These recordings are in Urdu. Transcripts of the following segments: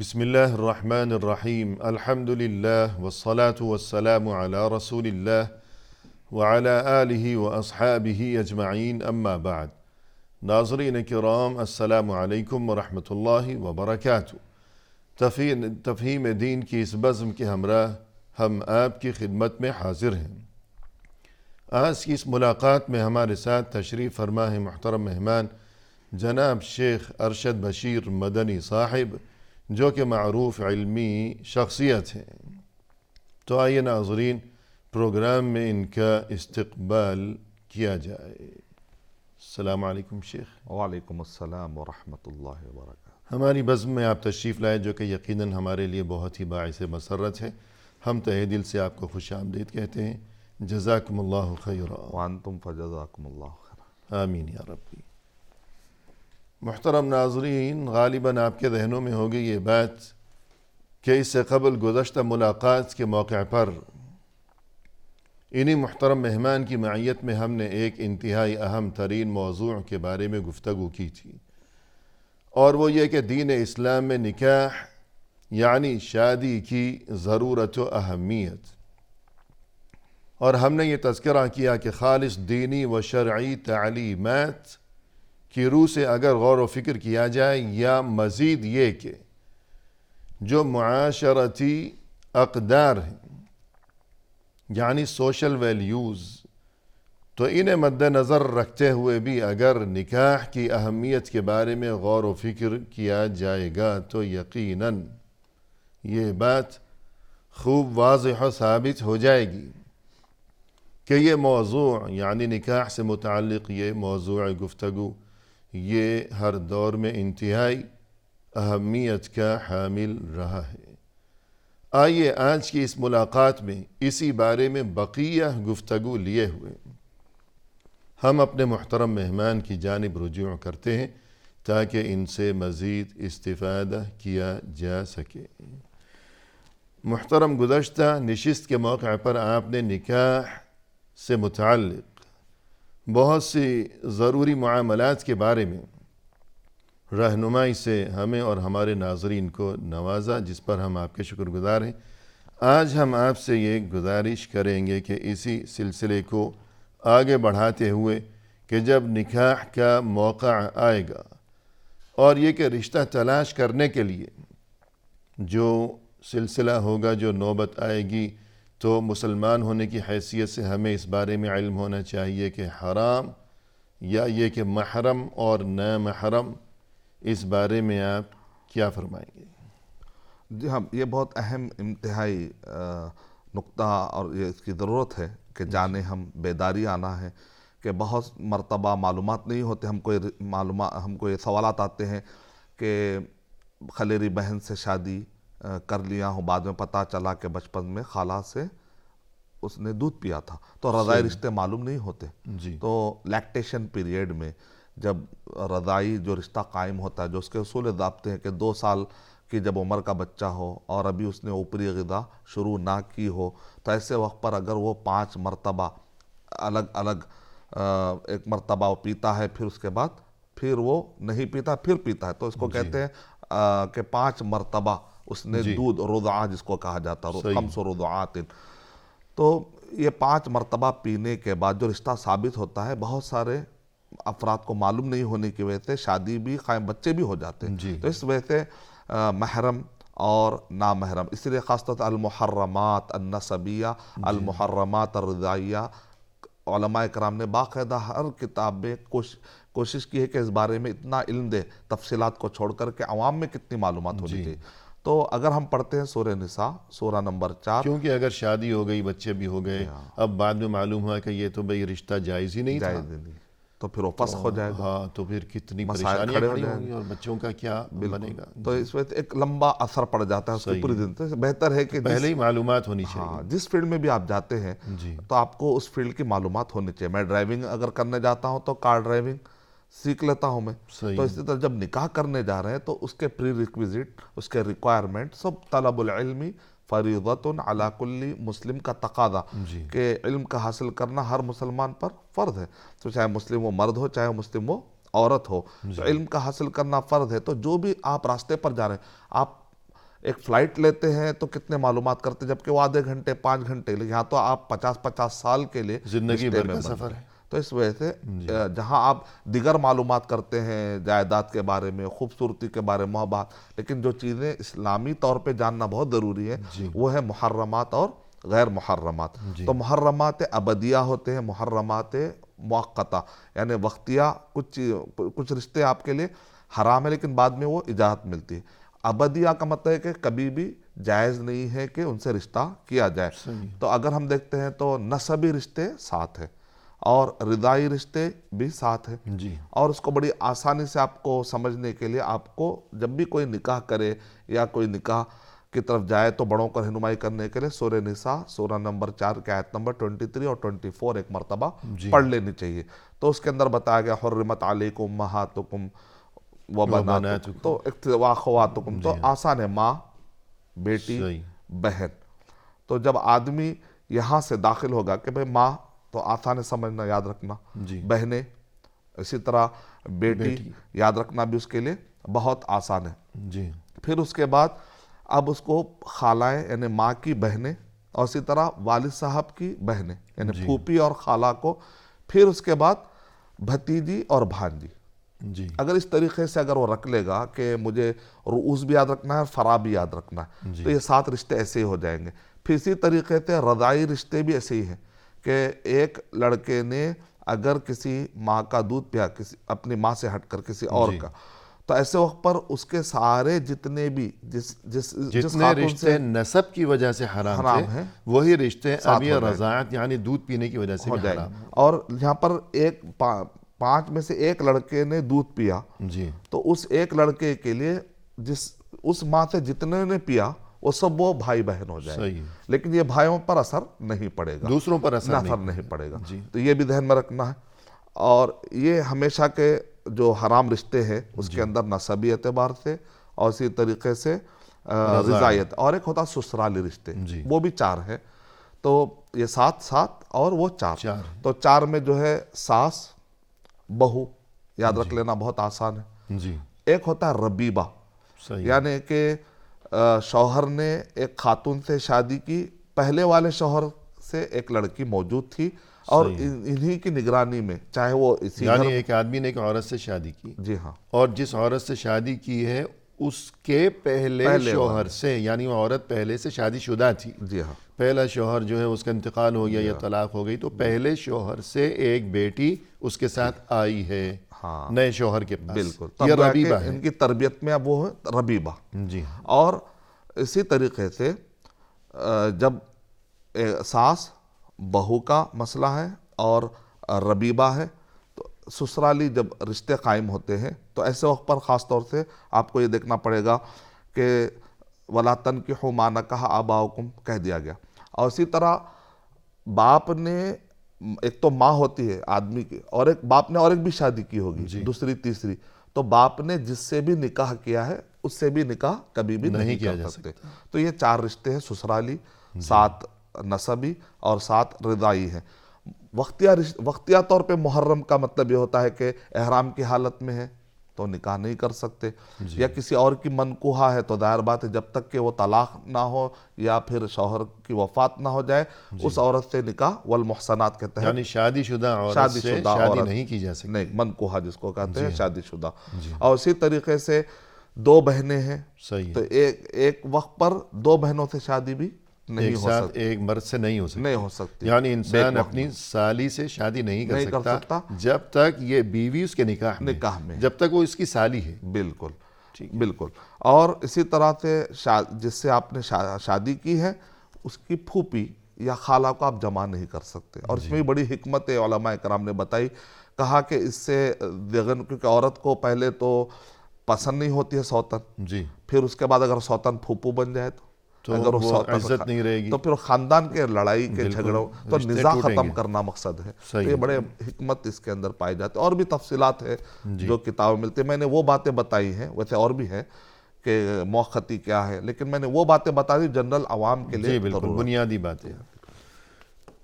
بسم الله الرحمن الرحيم الحمد لله والصلاة والسلام على رسول الله وعلى آله وأصحابه أجمعين أما بعد. ناظرین کرام، السلام علیکم ورحمۃ اللہ وبرکاتہ۔ تفہیم دین کی اس بزم کے ہمراہ ہم آپ کی خدمت میں حاضر ہیں۔ آج کی اس ملاقات میں ہمارے ساتھ تشریف فرما ہے محترم مہمان جناب شیخ ارشد بشیر مدنی صاحب، جو کہ معروف علمی شخصیت ہیں۔ تو آئیے ناظرین، پروگرام میں ان کا استقبال کیا جائے۔ السلام علیکم شیخ۔ وعلیکم السلام ورحمۃ اللہ وبرکاتہ۔ ہماری بزم میں آپ تشریف لائے، جو کہ یقیناً ہمارے لیے بہت ہی باعث مسرت ہے۔ ہم تہہ دل سے آپ کو خوش آمدید کہتے ہیں۔ جزاکم اللہ خیرا۔ وانتم فجزاکم اللہ خیرا۔ آمین یا ربی۔ محترم ناظرین، غالباً آپ کے ذہنوں میں ہوگی یہ بات کہ اس سے قبل گزشتہ ملاقات کے موقع پر انہی محترم مہمان کی معیت میں ہم نے ایک انتہائی اہم ترین موضوع کے بارے میں گفتگو کی تھی، اور وہ یہ کہ دین اسلام میں نکاح یعنی شادی کی ضرورت و اہمیت، اور ہم نے یہ تذکرہ کیا کہ خالص دینی و شرعی تعلیمات کی روح سے اگر غور و فکر کیا جائے، یا مزید یہ کہ جو معاشرتی اقدار ہیں یعنی سوشل ویلیوز، تو انہیں مد نظر رکھتے ہوئے بھی اگر نکاح کی اہمیت کے بارے میں غور و فکر کیا جائے گا تو یقیناً یہ بات خوب واضح و ثابت ہو جائے گی کہ یہ موضوع یعنی نکاح سے متعلق یہ موضوع گفتگو یہ ہر دور میں انتہائی اہمیت کا حامل رہا ہے۔ آئیے آج کی اس ملاقات میں اسی بارے میں بقیہ گفتگو لیے ہوئے ہم اپنے محترم مہمان کی جانب رجوع کرتے ہیں تاکہ ان سے مزید استفادہ کیا جا سکے۔ محترم، گزشتہ نشست کے موقع پر آپ نے نکاح سے متعلق بہت سی ضروری معاملات کے بارے میں رہنمائی سے ہمیں اور ہمارے ناظرین کو نوازا، جس پر ہم آپ کے شکر گزار ہیں۔ آج ہم آپ سے یہ گزارش کریں گے کہ اسی سلسلے کو آگے بڑھاتے ہوئے کہ جب نکاح کا موقع آئے گا اور یہ کہ رشتہ تلاش کرنے کے لیے جو سلسلہ ہوگا، جو نوبت آئے گی، تو مسلمان ہونے کی حیثیت سے ہمیں اس بارے میں علم ہونا چاہیے کہ حرام یا یہ کہ محرم اور نامحرم، اس بارے میں آپ کیا فرمائیں گے؟ جی ہاں، یہ بہت اہم انتہائی نقطہ اور یہ اس کی ضرورت ہے کہ جانے ہم بیداری آنا ہے کہ بہت مرتبہ معلومات نہیں ہوتے، ہم کو یہ سوالات آتے ہیں کہ خلیری بہن سے شادی کر لیا ہوں، بعد میں پتہ چلا کہ بچپن میں خالہ سے اس نے دودھ پیا تھا، تو رضائی رشتے معلوم نہیں ہوتے۔ تو لیکٹیشن پیریڈ میں جب رضائی جو رشتہ قائم ہوتا ہے، جو اس کے اصول ضابطے ہیں کہ 2 سال کی جب عمر کا بچہ ہو اور ابھی اس نے اوپری غذا شروع نہ کی ہو، تو ایسے وقت پر اگر وہ 5 مرتبہ الگ الگ ایک مرتبہ وہ پیتا ہے، پھر اس کے بعد پھر وہ نہیں پیتا، پھر پیتا ہے، تو اس کو کہتے ہیں کہ 5 مرتبہ اس نے دودھ رضعہ جس کو کہا جاتا ہے، 5 رضعات، تو یہ 5 مرتبہ پینے کے بعد جو رشتہ ثابت ہوتا ہے، بہت سارے افراد کو معلوم نہیں ہونے کی وجہ سے شادی بھی قائم، بچے بھی ہو جاتے ہیں۔ تو اس وجہ سے محرم اور نامحرم، اس لیے خاص طور سے المحرمات النسبیہ، المحرمات الرضاعیہ، علماء کرام نے باقاعدہ ہر کتاب میں کوشش کی ہے کہ اس بارے میں اتنا علم دے، تفصیلات کو چھوڑ کر کے عوام میں کتنی معلومات ہونی چاہیے۔ تو اگر ہم پڑھتے ہیں سورہ نساء سورہ نمبر 4، کیونکہ اگر شادی ہو گئی، بچے بھی ہو گئے، اب بعد میں معلوم ہوا کہ یہ تو بھئی رشتہ جائز ہی نہیں تھا، تو پھر وہ فسخ ہو جائے گا۔ ہاں، تو پھر کتنی پریشانیاں کھڑی ہوں گی اور بچوں کا کیا بنے گا۔ تو اس وقت ایک لمبا اثر پڑ جاتا ہے اس کی پوری زندگی سے۔ بہتر ہے کہ پہلے ہی معلومات ہونی چاہیے۔ جس فیلڈ میں بھی آپ جاتے ہیں تو آپ کو اس فیلڈ کی معلومات ہونی چاہیے۔ میں ڈرائیونگ اگر کرنے جاتا ہوں تو کار ڈرائیونگ سیکھ لیتا ہوں میں، تو اسی طرح جب نکاح کرنے جا رہے ہیں تو اس کے پری ریکویزٹ، اس کے ریکوائرمنٹ سب، طلب العلم فریضۃ علی کل مسلم کا تقاضا کہ علم کا حاصل کرنا ہر مسلمان پر فرض ہے، تو چاہے مسلم وہ مرد ہو، چاہے مسلم وہ عورت ہو، تو علم کا حاصل کرنا فرض ہے۔ تو جو بھی آپ راستے پر جا رہے ہیں، آپ ایک فلائٹ لیتے ہیں تو کتنے معلومات کرتے ہیں، جبکہ وہ آدھے گھنٹے 5 گھنٹے کے لیے، یہاں تو آپ 50 سال کے لیے زندگی رشتے بھر میں کا بندھ سفر ہیں۔ ہے۔ تو اس وجہ سے جہاں آپ دیگر معلومات کرتے ہیں جائیداد کے بارے میں، خوبصورتی کے بارے میں، محبت، لیکن جو چیزیں اسلامی طور پہ جاننا بہت ضروری ہے وہ ہے محرمات اور غیر محرمات۔ تو محرمات ابدیہ ہوتے ہیں، محرمات موقتہ یعنی وقتیہ، کچھ رشتے آپ کے لیے حرام ہے لیکن بعد میں وہ اجازت ملتی ہے۔ ابدیہ کا مطلب ہے کہ کبھی بھی جائز نہیں ہے کہ ان سے رشتہ کیا جائے۔ تو اگر ہم دیکھتے ہیں تو نسبی رشتے 7 ہیں اور رضائی رشتے بھی 7 ہیں، جی اور اس کو بڑی آسانی سے آپ کو سمجھنے کے لیے آپ کو جب بھی کوئی نکاح کرے یا کوئی نکاح کی طرف جائے تو بڑوں کو رہنمائی کرنے کے لیے سورہ نساء سورہ نمبر 4 کی آیت نمبر 23 اور 24 ایک مرتبہ پڑھ لینی چاہیے۔ تو اس کے اندر بتایا گیا حرمت علیکم امہاتکم وبناتکم، تو واخواتکم، تو آسان ہے، ماں، بیٹی، صحیح، بہن۔ تو جب آدمی یہاں سے داخل ہوگا کہ بھئی ماں تو آسان ہے سمجھنا، یاد رکھنا، بہنیں اسی طرح بیٹی یاد رکھنا بھی اس کے لیے بہت آسان ہے۔ جی پھر اس کے بعد اب اس کو خالائیں یعنی ماں کی بہنیں، اور اسی طرح والد صاحب کی بہنیں یعنی پھوپھی اور خالہ کو، پھر اس کے بعد بھتیجی اور بھانجی۔ جی اگر اس طریقے سے اگر وہ رکھ لے گا کہ مجھے رؤوس بھی یاد رکھنا ہے اور فرا بھی یاد رکھنا ہے، تو یہ 7 رشتے ایسے ہی ہو جائیں گے۔ پھر اسی طریقے سے رضائی رشتے بھی ایسے ہی ہیں کہ ایک لڑکے نے اگر کسی ماں کا دودھ پیا، اپنی ماں سے ہٹ کر کسی اور کا، تو ایسے وقت پر اس کے سارے جتنے بھی جس خاتون رشتے سے نسب کی وجہ سے حرام حرام تھے ہیں، وہی رشتے اب یہ ہو جائیں گے، رضاعت یعنی دودھ پینے کی وجہ سے ہو بھی جائیں حرام گے۔ اور یہاں پر 5 میں سے ایک لڑکے نے دودھ پیا، جی تو اس ایک لڑکے کے لیے اس ماں سے جتنے نے پیا وہ سب وہ بھائی بہن ہو جائے، صحیح، لیکن یہ بھائیوں پر اثر نہیں پڑے گا، دوسروں پر اثر نہیں پڑے گا۔ تو یہ بھی ذہن میں رکھنا ہے۔ اور یہ ہمیشہ کے جو حرام رشتے ہیں اس کے اندر نسبی اعتبار سے اور اسی طریقے سے رضائیت، اور ایک ہوتا سسرالی رشتے، وہ بھی 4 ہیں۔ تو یہ 7 اور وہ 4، تو 4 میں جو ہے ساس، بہو یاد رکھ لینا بہت آسان ہے۔ جی ایک ہوتا ہے ربیبہ، صحیح، یعنی کہ شوہر نے ایک خاتون سے شادی کی، پہلے والے شوہر سے ایک لڑکی موجود تھی اور انہی کی نگرانی میں، چاہے وہ اسی یعنی ایک آدمی نے ایک عورت سے شادی کی، جی ہاں، اور جس عورت سے شادی کی ہے اس کے پہلے شوہر سے، یعنی وہ عورت پہلے سے شادی شدہ تھی، جی ہاں، پہلا شوہر جو ہے اس کا انتقال ہو گیا یا طلاق ہو گئی، تو پہلے شوہر سے ایک بیٹی اس کے ساتھ آئی ہے نئے شوہر کے پاس، بالکل، یہ ربیبہ ہے۔ ان کی تربیت میں اب وہ ہے ربیبہ۔ جی اور اسی طریقے سے جب ساس بہو کا مسئلہ ہے اور ربیبہ ہے، تو سسرالی جب رشتے قائم ہوتے ہیں تو ایسے وقت پر خاص طور سے آپ کو یہ دیکھنا پڑے گا کہ وَلَا تَنْكِحُوا مَا نَكَحَ آبَاؤُكُمْ کہہ دیا گیا۔ اور اسی طرح باپ نے، ایک تو ماں ہوتی ہے آدمی کی، اور ایک باپ نے اور ایک بھی شادی کی ہوگی، دوسری تیسری، تو باپ نے جس سے بھی نکاح کیا ہے اس سے بھی نکاح کبھی بھی نہیں کر سکتے۔ تو یہ 4 رشتے ہیں، سسرالی، 7 نسبی اور 7 رضائی ہیں۔ وقتیہ طور پہ محرم کا مطلب یہ ہوتا ہے کہ احرام کی حالت میں ہے تو نکاح نہیں کر سکتے، یا کسی اور کی منکوحہ ہے تو ظاہر بات ہے جب تک کہ وہ طلاق نہ ہو یا پھر شوہر کی وفات نہ ہو جائے اس عورت سے نکاح والمحصنات کہتے ہیں، یعنی شادی شدہ عورت سے شادی نہیں کی جا سکتی، نہیں، منکوحہ جس کو کہتے ہیں، شادی شدہ۔ اور اسی طریقے سے 2 بہنیں ہیں، صحیح، تو ایک وقت پر 2 بہنوں سے شادی بھی نہیں ہو سکتی، ایک مرد سے نہیں ہو سکتی، یعنی انسان اپنی سالی سے شادی نہیں کر سکتا جب تک یہ بیوی اس کے نکاح میں، جب تک وہ اس کی سالی ہے۔ بالکل بالکل۔ اور اسی طرح سے جس سے آپ نے شادی کی ہے اس کی پھوپھی یا خالہ کو آپ جمع نہیں کر سکتے، اور اس میں بڑی حکمت علماء کرام نے بتائی، کہا کہ اس سے کیونکہ عورت کو پہلے تو پسند نہیں ہوتی ہے سوتن، جی، پھر اس کے بعد اگر سوتن پھوپھو بن جائے تو اگر وہ عزت نہیں رہے گی، تو پھر خاندان کے لڑائی کے جھگڑوں تو نزاع ختم کرنا مقصد ہے۔ تو یہ بڑے حکمت اس کے اندر پائی جاتی ہے، اور بھی تفصیلات ہے جو کتابیں ملتی ہیں۔ میں نے وہ باتیں بتائی ہیں، ویسے اور بھی ہے کہ موقتی کیا ہے، لیکن میں نے وہ باتیں بتا دی جنرل عوام کے لیے، جی بالکل بنیادی باتیں۔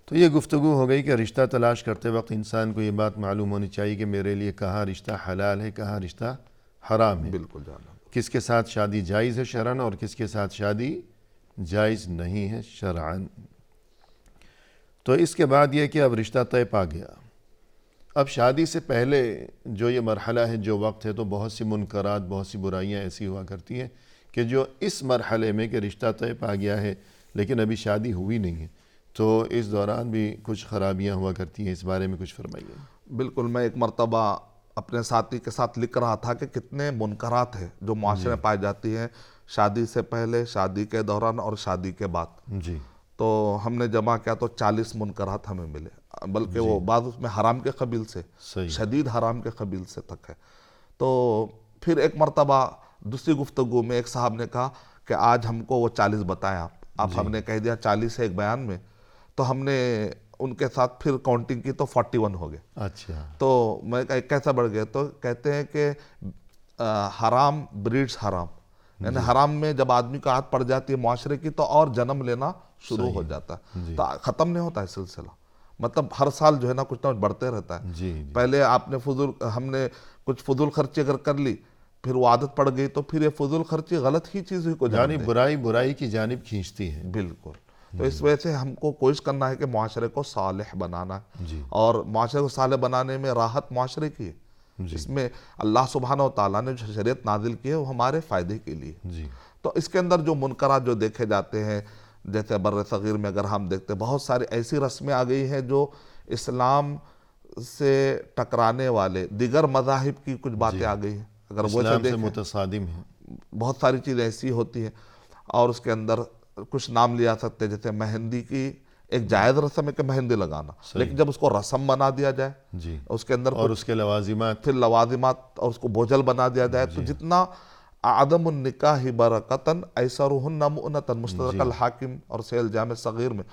تو یہ گفتگو ہو گئی کہ رشتہ تلاش کرتے وقت انسان کو یہ بات معلوم ہونی چاہیے کہ میرے لیے کہاں رشتہ حلال ہے، کہاں رشتہ حرام ہے۔ بالکل جانا کس کے ساتھ شادی جائز ہے شرعاً اور کس کے ساتھ شادی جائز نہیں ہے شرعاً۔ تو اس کے بعد یہ کہ اب رشتہ طے پا گیا، اب شادی سے پہلے جو یہ مرحلہ ہے، جو وقت ہے، تو بہت سی منکرات، بہت سی برائیاں ایسی ہوا کرتی ہیں کہ جو اس مرحلے میں کہ رشتہ طے پا گیا ہے لیکن ابھی شادی ہوئی نہیں ہے، تو اس دوران بھی کچھ خرابیاں ہوا کرتی ہیں۔ اس بارے میں کچھ فرمائیے۔ بالکل، میں ایک مرتبہ اپنے ساتھی کے ساتھ لکھ رہا تھا کہ کتنے منکرات ہیں جو معاشرے میں پائی جاتی ہیں شادی سے پہلے، شادی کے دوران اور شادی کے بعد۔ جی تو ہم نے جمع کیا تو 40 منکرات ہمیں ملے، بلکہ وہ بعض اس میں حرام کے قبیل سے، صحیح۔ شدید حرام کے قبیل سے تک ہے۔ تو پھر ایک مرتبہ دوسری گفتگو میں ایک صاحب نے کہا کہ آج ہم کو وہ 40 بتائیں آپ ہم نے کہہ دیا 40 ہے ایک بیان میں، تو ہم نے ان کے ساتھ پھر کاؤنٹنگ کی تو 41 ہو گئے۔ اچھا، تو میں کہا کیسا بڑھ گیا؟ تو کہتے ہیں کہ حرام بریڈز حرام، یعنی حرام میں جب آدمی کا عادت پڑ جاتی ہے معاشرے کی تو اور جنم لینا شروع ہو جاتا ہے، تو ختم نہیں ہوتا ہے سلسلہ، مطلب ہر سال جو ہے نا کچھ نہ کچھ بڑھتے رہتا ہے۔ جی پہلے آپ نے ہم نے کچھ فضول خرچی اگر کر لی، پھر وہ عادت پڑ گئی تو پھر یہ فضول خرچی غلط ہی چیز کو جنم یعنی دے۔ برائی کی جانب کھینچتی ہے۔ بالکل، تو اس وجہ سے ہم کو کوشش کرنا ہے کہ معاشرے کو صالح بنانا ہے، جی اور معاشرے کو صالح بنانے میں راحت معاشرے کی ہے۔ اس میں اللہ سبحانہ و تعالیٰ نے جو شریعت نازل کی ہے وہ ہمارے فائدے کے لیے۔ جی تو اس کے اندر جو منکرات جو دیکھے جاتے ہیں، جیسے بر صغیر میں اگر ہم دیکھتے ہیں بہت ساری ایسی رسمیں آ گئی ہیں جو اسلام سے ٹکرانے والے دیگر مذاہب کی کچھ باتیں آ گئی ہیں، اگر وہ اسلام سے متصادم ہے۔ بہت ساری چیزیں ایسی ہوتی ہیں، اور اس کے اندر کچھ نام لیا سکتے ہیں، جیسے مہندی کی ایک جائز رسم ہے کہ مہندی لگانا، لیکن جب اس کو رسم بنا دیا جائے، جی اس کے اندر اور اس کے لوازمات، پھر لوازمات اور اس کو بوجھل بنا دیا جائے، تو جتنا عدم النکاح برکتن ایسرہن مؤنتن مستدرک الحاکم اور سیل جامع صغیر میں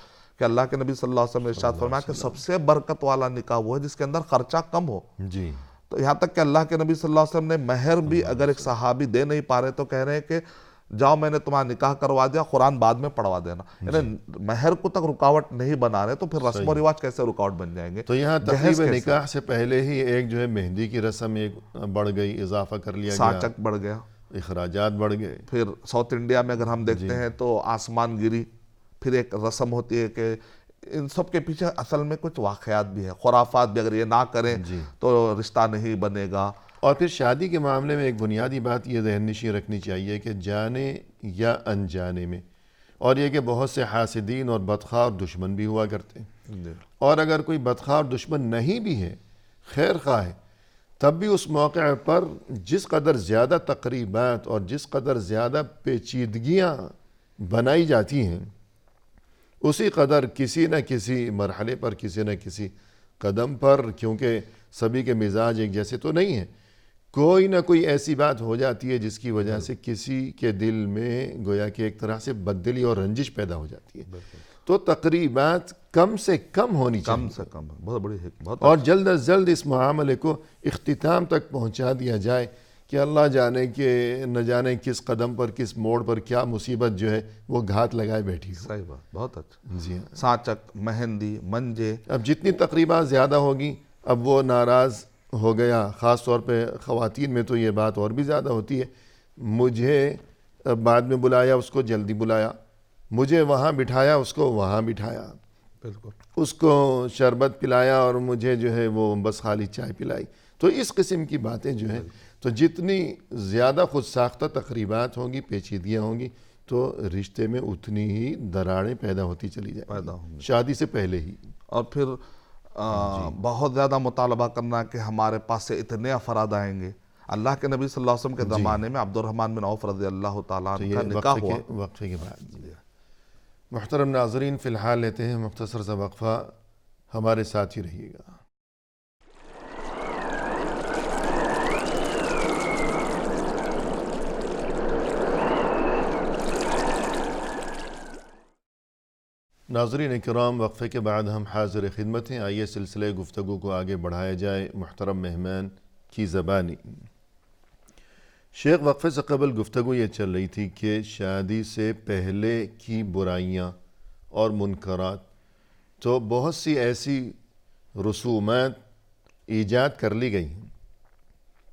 کہ اللہ کے نبی صلی اللہ علیہ وسلم نے ارشاد فرمایا کہ سب سے برکت والا نکاح وہ ہے جس کے اندر خرچہ کم ہو۔ جی تو یہاں تک کہ اللہ کے نبی صلی اللہ علیہ وسلم نے مہر بھی اگر ایک صحابی دے نہیں پا رہے تو کہہ رہے ہیں کہ جاؤ میں نے تمہارا نکاح کروا دیا، قرآن بعد میں پڑھوا دینا، یعنی مہر کو تک رکاوٹ نہیں بنا رہے تو پھر رسم و رواج کیسے رکاوٹ بن جائیں گے؟ تو یہاں تقریب نکاح سے پہلے ہی ایک جو ہے مہندی کی رسم ایک بڑھ گئی، اضافہ کر لیا گیا، سانچک بڑھ گیا، اخراجات بڑھ گئے۔ پھر ساؤتھ انڈیا میں اگر ہم دیکھتے ہیں تو آسمان گیری پھر ایک رسم ہوتی ہے کہ ان سب کے پیچھے اصل میں کچھ واقعات بھی ہیں، خرافات بھی، اگر یہ نہ کریں تو رشتہ نہیں بنے گا۔ اور پھر شادی کے معاملے میں ایک بنیادی بات یہ ذہن نشین رکھنی چاہیے کہ جانے یا انجانے میں، اور یہ کہ بہت سے حاسدین اور بدخواہ اور دشمن بھی ہوا کرتے ہیں، اور اگر کوئی بدخواہ اور دشمن نہیں بھی ہے، خیر خواہ ہے، تب بھی اس موقع پر جس قدر زیادہ تقریبات اور جس قدر زیادہ پیچیدگیاں بنائی جاتی ہیں، اسی قدر کسی نہ کسی مرحلے پر، کسی نہ کسی قدم پر، کیونکہ سبھی کے مزاج ایک جیسے تو نہیں ہیں، کوئی نہ کوئی ایسی بات ہو جاتی ہے جس کی وجہ سے کسی کے دل میں گویا کہ ایک طرح سے بددلی اور رنجش پیدا ہو جاتی ہے۔ تو تقریبات کم سے کم ہونی چاہیے، کم سے کم، بہت بڑی بہت اور جلد از جلد اس معاملے کو اختتام تک پہنچا دیا جائے کہ اللہ جانے کہ نہ جانے کس قدم پر، کس موڑ پر کیا مصیبت جو ہے وہ گھات لگائے بیٹھی ہو۔ صحیح بات، بہت اچھا۔ جی ہاں، سانچک، مہندی، منجے، اب جتنی تقریبات زیادہ ہوگی اب وہ ناراض ہو گیا، خاص طور پہ خواتین میں تو یہ بات اور بھی زیادہ ہوتی ہے، مجھے بعد میں بلایا، اس کو جلدی بلایا، مجھے وہاں بٹھایا، اس کو وہاں بٹھایا، بالکل اس کو شربت پلایا اور مجھے جو ہے وہ بس خالی چائے پلائی۔ تو اس قسم کی باتیں جو ہیں، تو جتنی زیادہ خود ساختہ تقریبات ہوں گی، پیچیدگیاں ہوں گی، تو رشتے میں اتنی ہی دراڑیں پیدا ہوتی چلی جائیں پیدا ہوں گے، شادی سے پہلے ہی۔ اور پھر بہت زیادہ مطالبہ کرنا کہ ہمارے پاس سے اتنے افراد آئیں گے۔ اللہ کے نبی صلی اللہ علیہ وسلم کے زمانے میں عبد الرحمن بن عوف رضی اللہ تعالیٰ عنہ کا نکاح ہوا۔ وقفے کے بعد محترم ناظرین فی الحال لیتے ہیں مختصر سا وقفہ، ہمارے ساتھ ہی رہیے گا۔ ناظرین اکرام، وقفے کے بعد ہم حاضر خدمت ہیں، آئیے سلسلے گفتگو کو آگے بڑھایا جائے محترم مہمان کی زبانی۔ شیخ، وقفے سے قبل گفتگو یہ چل رہی تھی کہ شادی سے پہلے کی برائیاں اور منکرات، تو بہت سی ایسی رسومات ایجاد کر لی گئی ہیں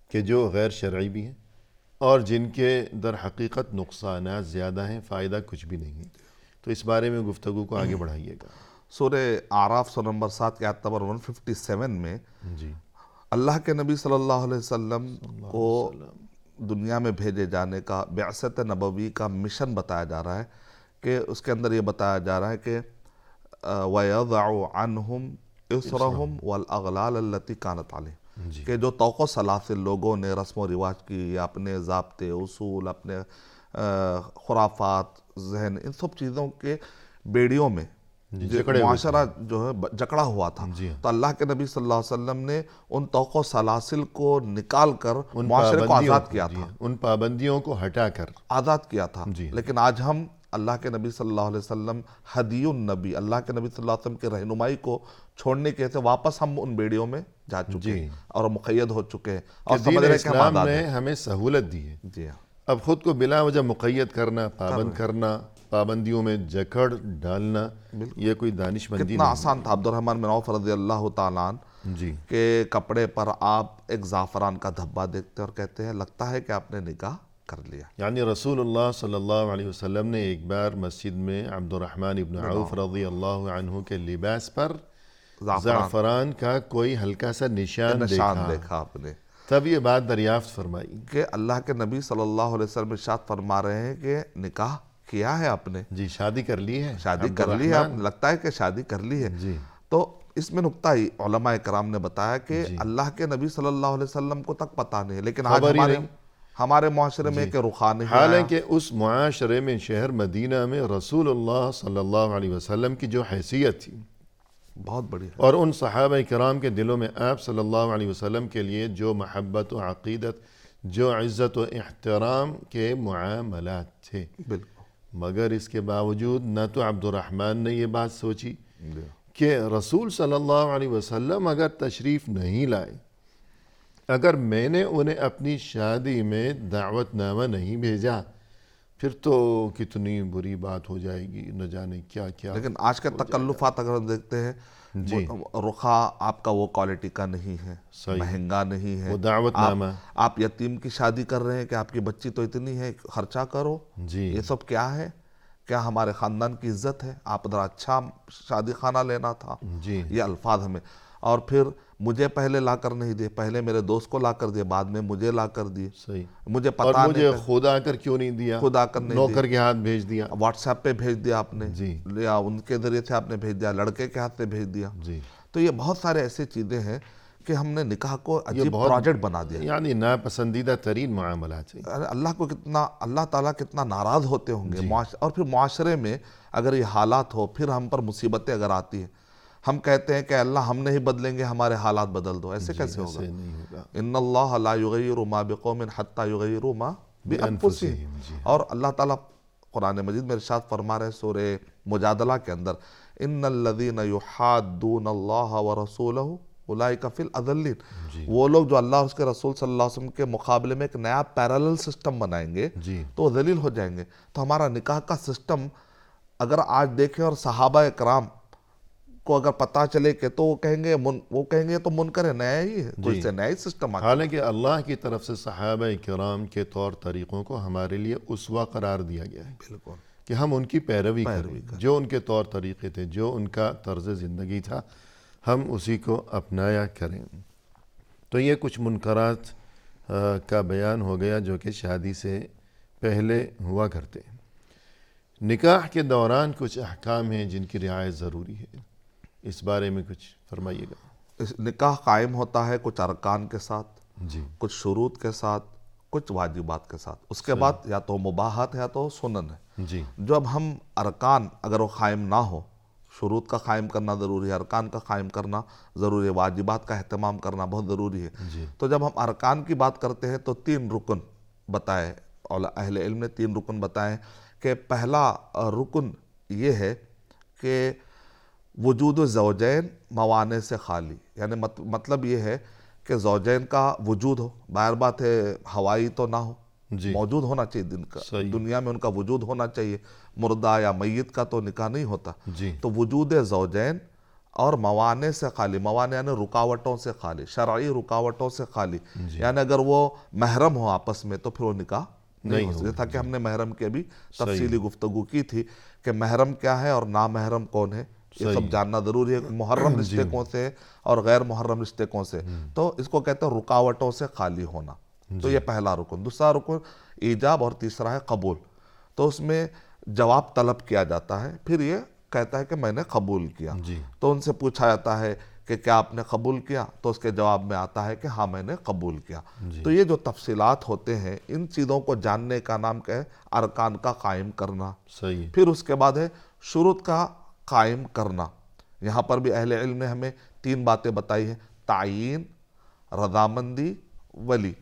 کہ جو غیر شرعی بھی ہیں اور جن کے در حقیقت نقصانات زیادہ ہیں، فائدہ کچھ بھی نہیں ہے۔ تو اس بارے میں گفتگو کو آگے بڑھائیے گا۔ سورہ اعراف سورہ نمبر 7 کی آیت نمبر 157 میں جی اللہ کے نبی صلی اللہ علیہ وسلم کو دنیا میں بھیجے جانے کا، بعثت نبوی کا مشن بتایا جا رہا ہے، کہ اس کے اندر یہ بتایا جا رہا ہے کہ وَيَضَعُ عَنْهُمْ إِصْرَهُمْ وَالْأَغْلَالَ الَّتِي كَانَتْ عَلَيْهِمْ کہ جو توق و سلاسل لوگوں نے رسم و رواج کی، یا اپنے ضابطے اصول، اپنے خرافات، ذہن، ان سب چیزوں کے بیڑیوں میں معاشرہ جو ہے جکڑا ہوا تھا، تو اللہ کے نبی صلی اللہ علیہ وسلم نے ان توق و سلاسل کو نکال کر معاشرے کو آزاد کیا تھا، ان پابندیوں کو ہٹا کر آزاد کیا تھا۔ لیکن آج ہم اللہ کے نبی صلی اللہ علیہ وسلم ہدی النبی، اللہ کے نبی صلی اللہ علیہ وسلم کی رہنمائی کو چھوڑنے کے سے واپس ہم ان بیڑیوں میں جا چکے ہیں اور مقید ہو چکے ہیں، اور سمجھ رہے ہیں کہ ہم اسلام آزاد نے ہیں۔ ہمیں سہولت دی ہے۔ جی ہاں، اب خود کو بلا وجہ مقید کرنا، پابند کرنا، پابندیوں میں جکڑ ڈالنا، یہ کوئی دانش مندی کتنا آسان تھا عبد الرحمن بن عوف رضی اللہ تعالیٰ عنہ جی کہ کپڑے پر آپ ایک زعفران کا دھبا دیکھتے اور کہتے ہیں لگتا ہے کہ آپ نے نکاح کر لیا۔ یعنی رسول اللہ صلی اللہ علیہ وسلم نے ایک بار مسجد میں عبد الرحمن ابن عوف رضی اللہ عنہ کے لباس پر زعفران کا کوئی ہلکا سا نشان دیکھا آپ نے، تب یہ بات دریافت فرمائی کہ اللہ کے نبی صلی اللہ علیہ وسلم ارشاد فرما رہے ہیں کہ نکاح کیا ہے آپ نے، جی شادی کر لی ہے، شادی کر لی ہے، آپ لگتا ہے کہ شادی کر لی ہے۔ جی تو اس میں نقطہ ہی علماء کرام نے بتایا کہ اللہ کے نبی صلی اللہ علیہ وسلم کو تک پتہ نہیں ہے، لیکن آج ہمارے معاشرے میں کہ رخان نہیں آیا۔ حالانکہ اس معاشرے میں، شہر مدینہ میں رسول اللہ صلی اللہ علیہ وسلم کی جو حیثیت تھی بہت بڑی ہے، اور ان صحابہ کرام کے دلوں میں آپ صلی اللہ علیہ وسلم کے لیے جو محبت و عقیدت، جو عزت و احترام کے معاملات تھے، بالکل، مگر اس کے باوجود نہ تو عبد الرحمن نے یہ بات سوچی کہ رسول صلی اللہ علیہ وسلم اگر تشریف نہیں لائے، اگر میں نے انہیں اپنی شادی میں دعوت نامہ نہیں بھیجا، پھر تو کتنی بری بات ہو جائے گی، نہ جانے کیا کیا۔ لیکن آج کے تکلفات اگر ہم دیکھتے ہیں، رخا آپ کا وہ کوالٹی کا نہیں ہے، مہنگا نہیں ہے، وہ دعوت نامہ، آپ یتیم کی شادی کر رہے ہیں کہ آپ کی بچی تو اتنی ہے، خرچہ کرو، یہ سب کیا ہے؟ کیا ہمارے خاندان کی عزت ہے؟ آپ ذرا اچھا شادی خانہ لینا تھا، یہ الفاظ ہمیں، اور پھر مجھے پہلے لا کر نہیں دیے، پہلے میرے دوست کو لا کر دیے، بعد میں مجھے لا کر دیے، صحیح، مجھے اور پتا مجھے خود آ کر کیوں نہیں دیا، خود آ کر نہیں نوکر کے ہاتھ بھیج دیا، واٹس ایپ پہ بھیج دیا آپ نے، یا ان کے ذریعے سے آپ نے بھیج دیا، لڑکے کے ہاتھ سے بھیج دیا۔ تو یہ بہت سارے ایسے چیزیں ہیں کہ ہم نے نکاح کو عجیب پروجیکٹ بنا دیا، یعنی ناپسندیدہ ترین معاملات ہیں۔ اللہ کو کتنا، اللہ تعالیٰ کتنا ناراض ہوتے ہوں گے، اور پھر معاشرے میں اگر یہ حالات ہو، پھر ہم پر مصیبتیں اگر آتی ہیں، ہم کہتے ہیں کہ اللہ ہم نہیں بدلیں گے، ہمارے حالات بدل دو، ایسے کیسے ہوگا؟ ان اللہ لا یغیر ما بقوم حتی یغیروا ما بانفسہم، اور اللہ تعالیٰ قرآن مجید میں ارشاد فرما رہے سورہ مجادلہ کے اندر، ان الذین یحادون اللہ ورسولہ اولئک فی الاذلین، وہ لوگ جو اللہ اور اس کے رسول صلی اللہ علیہ وسلم کے مقابلے میں ایک نیا پیرالل سسٹم بنائیں گے تو وہ ذلیل ہو جائیں گے۔ تو ہمارا نکاح کا سسٹم اگر آج دیکھیں اور صحابہ اکرام کو اگر پتہ چلے کہ تو وہ کہیں گے تو منکر نیا ہی ہے، کوئی سے نیا ہی سسٹم آتا ہے۔ حالانکہ اللہ کی طرف سے صحابہ کرام کے طور طریقوں کو ہمارے لیے اسوہ قرار دیا گیا ہے، بالکل، کہ ہم ان کی پیروی کریں، جو ان کے طور طریقے تھے، جو ان کا طرز زندگی تھا، ہم اسی کو اپنایا کریں۔ تو یہ کچھ منکرات کا بیان ہو گیا جو کہ شادی سے پہلے ہوا کرتے ہیں۔ نکاح کے دوران کچھ احکام ہیں جن کی رعایت ضروری ہے، اس بارے میں کچھ فرمائیے گا۔ نکاح قائم ہوتا ہے کچھ ارکان کے ساتھ، جی، کچھ شروط کے ساتھ، کچھ واجبات کے ساتھ، اس کے بعد یا تو مباحات ہے یا تو سنن ہے۔ جی، جو اب ہم ارکان اگر وہ قائم نہ ہو، شروط کا قائم کرنا ضروری ہے، ارکان کا قائم کرنا ضروری ہے، واجبات کا اہتمام کرنا بہت ضروری ہے۔ تو جب ہم ارکان کی بات کرتے ہیں تو 3 رکن بتائے، اہل علم نے 3 رکن بتائے، کہ پہلا رکن یہ ہے کہ وجود زوجین موانع سے خالی، یعنی مطلب یہ ہے کہ زوجین کا وجود ہو، باہر بات ہے ہوائی تو نہ ہو، موجود ہونا چاہیے، دنیا میں ان کا وجود ہونا چاہیے، مردہ یا میت کا تو نکاح نہیں ہوتا، تو وجود زوجین اور موانع سے خالی، موانع یعنی رکاوٹوں سے خالی، شرعی رکاوٹوں سے خالی، یعنی اگر وہ محرم ہو آپس میں تو پھر وہ نکاح نہیں ہو سکتا. تھا کہ ہم نے محرم کی ابھی تفصیلی گفتگو کی تھی کہ محرم کیا ہے اور نامحرم کون ہے، یہ سب جاننا ضروری ہے. محرم رشتے کون سے ہیں اور غیر محرم رشتے کون سے، تو اس کو کہتے ہیں رکاوٹوں سے خالی ہونا. تو یہ پہلا رکن. دوسرا رکن ایجاب اور تیسرا ہے قبول. تو اس میں جواب طلب کیا جاتا ہے، پھر یہ کہتا ہے کہ میں نے قبول کیا. تو ان سے پوچھا جاتا ہے کہ کیا آپ نے قبول کیا، تو اس کے جواب میں آتا ہے کہ ہاں میں نے قبول کیا. تو یہ جو تفصیلات ہوتے ہیں ان چیزوں کو جاننے کا نام کیا ہے، ارکان کا قائم کرنا. صحیح. پھر اس کے بعد ہے شروط کا قائم کرنا. یہاں پر بھی اہل علم نے ہمیں 3 باتیں بتائی ہیں: تعیین، رضامندی، ولی.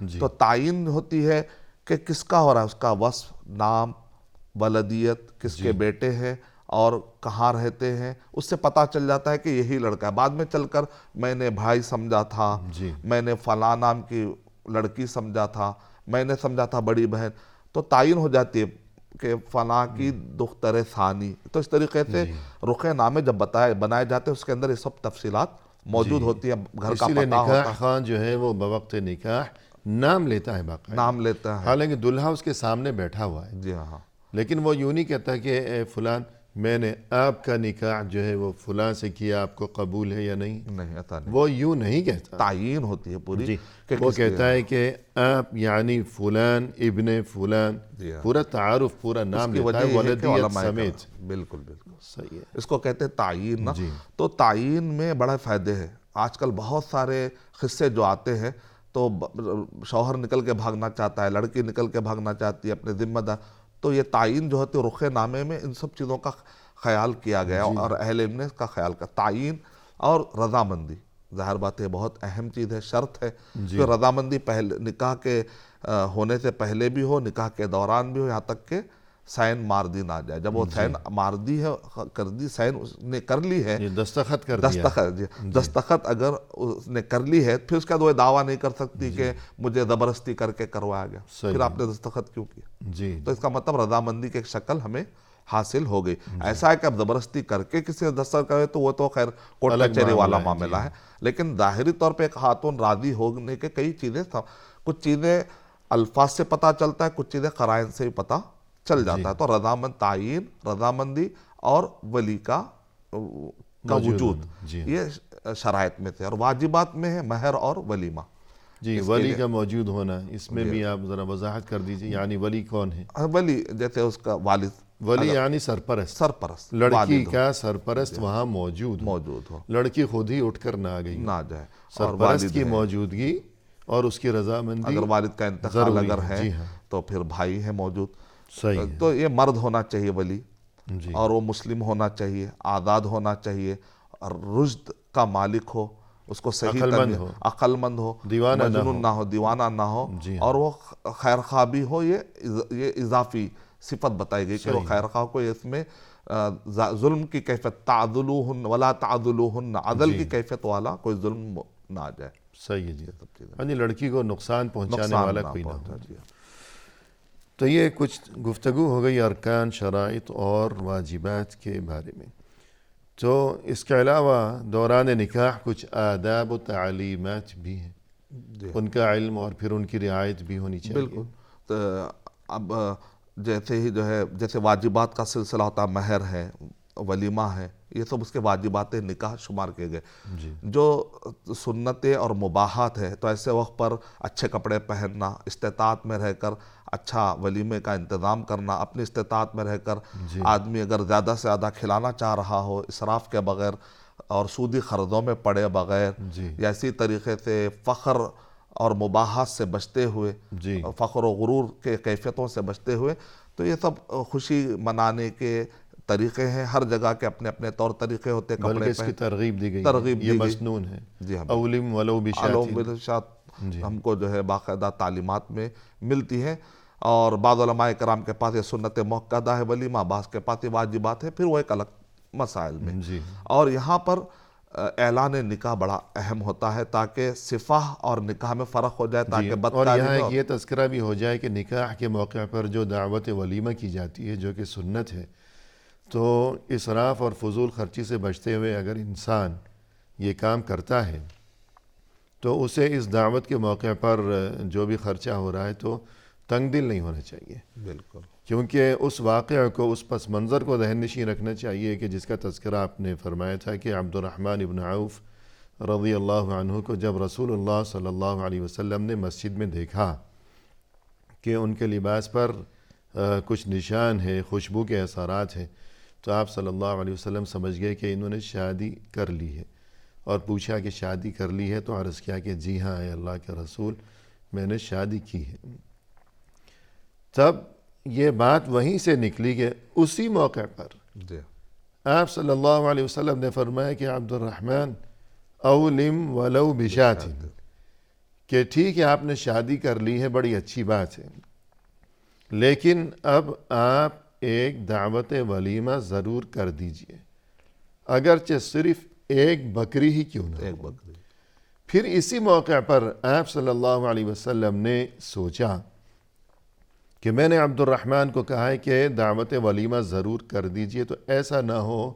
تو تعیین ہوتی ہے کہ کس کا ہو رہا ہے، اس کا وصف، نام، ولدیت، کس کے بیٹے ہیں اور کہاں رہتے ہیں. اس سے پتہ چل جاتا ہے کہ یہی لڑکا ہے. بعد میں چل کر میں نے بھائی سمجھا تھا، میں نے فلاں نام کی لڑکی سمجھا تھا، میں نے سمجھا تھا بڑی بہن. تو تعیین ہو جاتی ہے کہ فلاں کی دختر ثانی. تو اس طریقے سے رخ نامے جب بنائے جاتے ہیں اس کے اندر یہ سب تفصیلات موجود ہوتی ہیں. گھر کا اسی لیے پتہ ہوتا نکاح خان جو ہے وہ بوقت نکاح نام لیتا ہے باقاعدہ. نام لیتا ہے. حالانکہ دلہا اس کے سامنے بیٹھا ہوا ہے، جی ہاں. لیکن وہ یوں نہیں کہتا کہ اے فلان میں نے آپ کا نکاح جو ہے وہ فلاں سے کیا، آپ کو قبول ہے یا نہیں. نہیں ایسا نہیں. وہ یوں نہیں کہتا. تعیین ہوتی ہے پوری. وہ کہتا ہے کہ آپ یعنی فلان ابن فلان، پورا تعارف، پورا نام لیتا ہے ولدیت سمیت. بالکل بالکل صحیح ہے. اس کو کہتے ہیں تعیین نا. تو تعیین میں بڑا فائدے ہیں. آج کل بہت سارے قصے جو آتے ہیں تو شوہر نکل کے بھاگنا چاہتا ہے، لڑکی نکل کے بھاگنا چاہتی ہے اپنے ذمہ دار. تو یہ تعیین جو ہوتے رخ نامے میں ان سب چیزوں کا خیال کیا گیا اور اہل علم نے اس کا خیال کیا. تعیین اور رضامندی، ظاہر بات ہے بہت اہم چیز ہے، شرط ہے. کہ رضامندی پہلے نکاح کے ہونے سے پہلے بھی ہو، نکاح کے دوران بھی ہو، یہاں تک کہ سائن ماردی نہ جائے. جب وہ سائن ماردی ہے، کر دی، سائن اس نے کر لی ہے، دستخط کر دیا، دستخط اگر اس نے کر لی ہے، پھر اس کا وہ دعویٰ نہیں کر سکتی کہ مجھے زبردستی کر کے کروایا گیا. پھر آپ نے دستخط کیوں کیا؟ تو اس کا مطلب رضامندی کی ایک شکل ہمیں حاصل ہو گئی. ایسا ہے کہ اب زبردستی کر کے کسی نے دستخط کرے تو وہ تو خیر کورٹ کچہری والا معاملہ ہے. لیکن ظاہری طور پہ ایک خاتون راضی ہونے کے کئی چیزیں، کچھ چیزیں الفاظ سے پتہ چلتا ہے، کچھ چیزیں قرائن سے بھی پتہ چل جاتا ہے. تو رضامند، تعیین، رضامندی اور ولی کا وجود، یہ شرائط میں تھے. اور واجبات میں ہے مہر اور ولیمہ. ولی کا موجود ہونا، اس میں بھی آپ ذرا وضاحت کر دیجئے. یعنی ولی کون ہے؟ ولی جیسے اس کا والد. ولی یعنی سرپرست. سرپرست، لڑکی کا سرپرست وہاں موجود ہو. لڑکی خود ہی اٹھ کر نہ گئی، نہ جائے. سرپرست کی موجودگی اور اس کی رضامندی. اگر والد کا انتقال اگر ہے تو پھر بھائی ہے موجود. تو یہ مرد ہونا چاہیے ولی، اور وہ مسلم ہونا چاہیے، آزاد ہونا چاہیے، اور رشد کا مالک ہو، اس کو صحیح عقل مند ہو، مجنون نہ ہو، دیوانہ نہ ہو، اور وہ خیر خواہ بھی ہو. یہ اضافی صفت بتائی گئی کہ وہ خیر خواہ کو اس میں ظلم کی کیفیت، تعدلوہن ولا تعدلوہن، عدل کی کیفیت والا کوئی ظلم نہ آ جائے. صحیح ہے جی. یعنی لڑکی کو نقصان پہنچانے والا کوئی نہ ہو. تو یہ کچھ گفتگو ہو گئی ارکان، شرائط اور واجبات کے بارے میں. تو اس کے علاوہ دوران نکاح کچھ آداب و تعلیمات بھی ہیں، ان کا علم اور پھر ان کی رعایت بھی ہونی چاہیے. بالکل. تو اب جیسے ہی جو ہے، جیسے واجبات کا سلسلہ ہوتا، مہر ہے، ولیمہ ہے، یہ سب اس کے واجبات نکاح شمار کیے گئے. جو سنتیں اور مباحات ہے تو ایسے وقت پر اچھے کپڑے پہننا، استطاعت میں رہ کر اچھا ولیمے کا انتظام کرنا، اپنی استطاعت میں رہ کر آدمی اگر زیادہ سے زیادہ کھلانا چاہ رہا ہو اسراف کے بغیر اور سودی قرضوں میں پڑے بغیر، یا اسی طریقے سے فخر اور مباحات سے بچتے ہوئے، فخر و غرور کے کیفیتوں سے بچتے ہوئے، تو یہ سب خوشی منانے کے طریقے ہیں. ہر جگہ کے اپنے اپنے طور طریقے ہوتے. بلکہ اس کی ترغیب دی گئی، یہ مسنون ہے. جی ہاں. اولم ولو بشات، ہم کو جو ہے باقاعدہ تعلیمات میں ملتی ہیں. اور بعض علماء کرام کے پاس یہ سنت موقدہ ہے ولیمہ، بعض کے پاس یہ واجبات ہے، پھر وہ ایک الگ مسائل میں. اور یہاں پر اعلان نکاح بڑا اہم ہوتا ہے تاکہ صفح اور نکاح میں فرق ہو جائے، تاکہ اور یہاں یہ تذکرہ بھی ہو جائے کہ نکاح کے موقع پر جو دعوت ولیمہ کی جاتی ہے جو کہ سنت ہے، تو اسراف اور فضول خرچی سے بچتے ہوئے اگر انسان یہ کام کرتا ہے تو اسے اس دعوت کے موقع پر جو بھی خرچہ ہو رہا ہے تو تنگ دل نہیں ہونا چاہیے، بالکل، کیونکہ اس واقعہ کو، اس پس منظر کو ذہن نشین رکھنا چاہیے کہ جس کا تذکرہ آپ نے فرمایا تھا کہ عبد الرحمن ابن عوف رضی اللہ عنہ کو جب رسول اللہ صلی اللہ علیہ وسلم نے مسجد میں دیکھا کہ ان کے لباس پر کچھ نشان ہے، خوشبو کے اثرات ہیں، تو آپ صلی اللہ علیہ وسلم سمجھ گئے کہ انہوں نے شادی کر لی ہے، اور پوچھا کہ شادی کر لی ہے؟ تو عرض کیا کہ جی ہاں اے اللہ کے رسول، میں نے شادی کی ہے۔ تب یہ بات وہیں سے نکلی کہ اسی موقع پر جی، آپ صلی اللہ علیہ وسلم نے فرمایا کہ عبد الرحمن اولم ولو بشات، کہ ٹھیک ہے آپ نے شادی کر لی ہے، بڑی اچھی بات ہے، لیکن اب آپ ایک دعوت ولیمہ ضرور کر دیجئے، اگرچہ صرف ایک بکری ہی کیوں نہ ہو۔ ایک بکری، پھر اسی موقع پر آپ صلی اللہ علیہ وسلم نے سوچا کہ میں نے عبد الرحمن کو کہا ہے کہ دعوت ولیمہ ضرور کر دیجئے، تو ایسا نہ ہو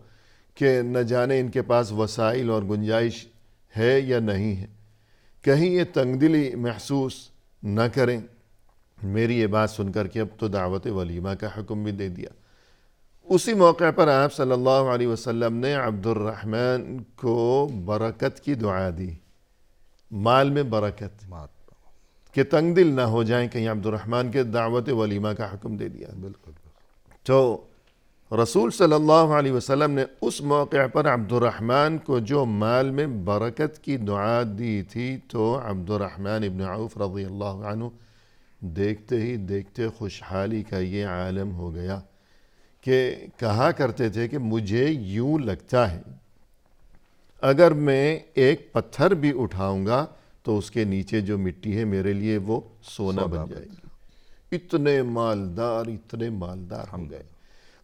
کہ نہ جانے ان کے پاس وسائل اور گنجائش ہے یا نہیں ہے، کہیں یہ تنگ دلی محسوس نہ کریں۔ میری یہ بات سن کر کے اب تو دعوت ولیمہ کا حکم بھی دے دیا۔ اسی موقع پر آپ صلی اللہ علیہ وسلم نے عبد الرحمن کو برکت کی دعا دی، مال میں برکت، کہ تنگ دل نہ ہو جائیں کہیں عبد الرحمن کے دعوت ولیمہ کا حکم دے دیا۔ بالکل، تو رسول صلی اللہ علیہ وسلم نے اس موقع پر عبد الرحمن کو جو مال میں برکت کی دعا دی تھی، تو عبد الرحمن ابن عوف رضی اللہ عنہ دیکھتے ہی دیکھتے خوشحالی کا یہ عالم ہو گیا کہ کہا کرتے تھے کہ مجھے یوں لگتا ہے اگر میں ایک پتھر بھی اٹھاؤں گا تو اس کے نیچے جو مٹی ہے میرے لیے وہ سونا بن جائے گی۔ اتنے مالدار ہو گئے۔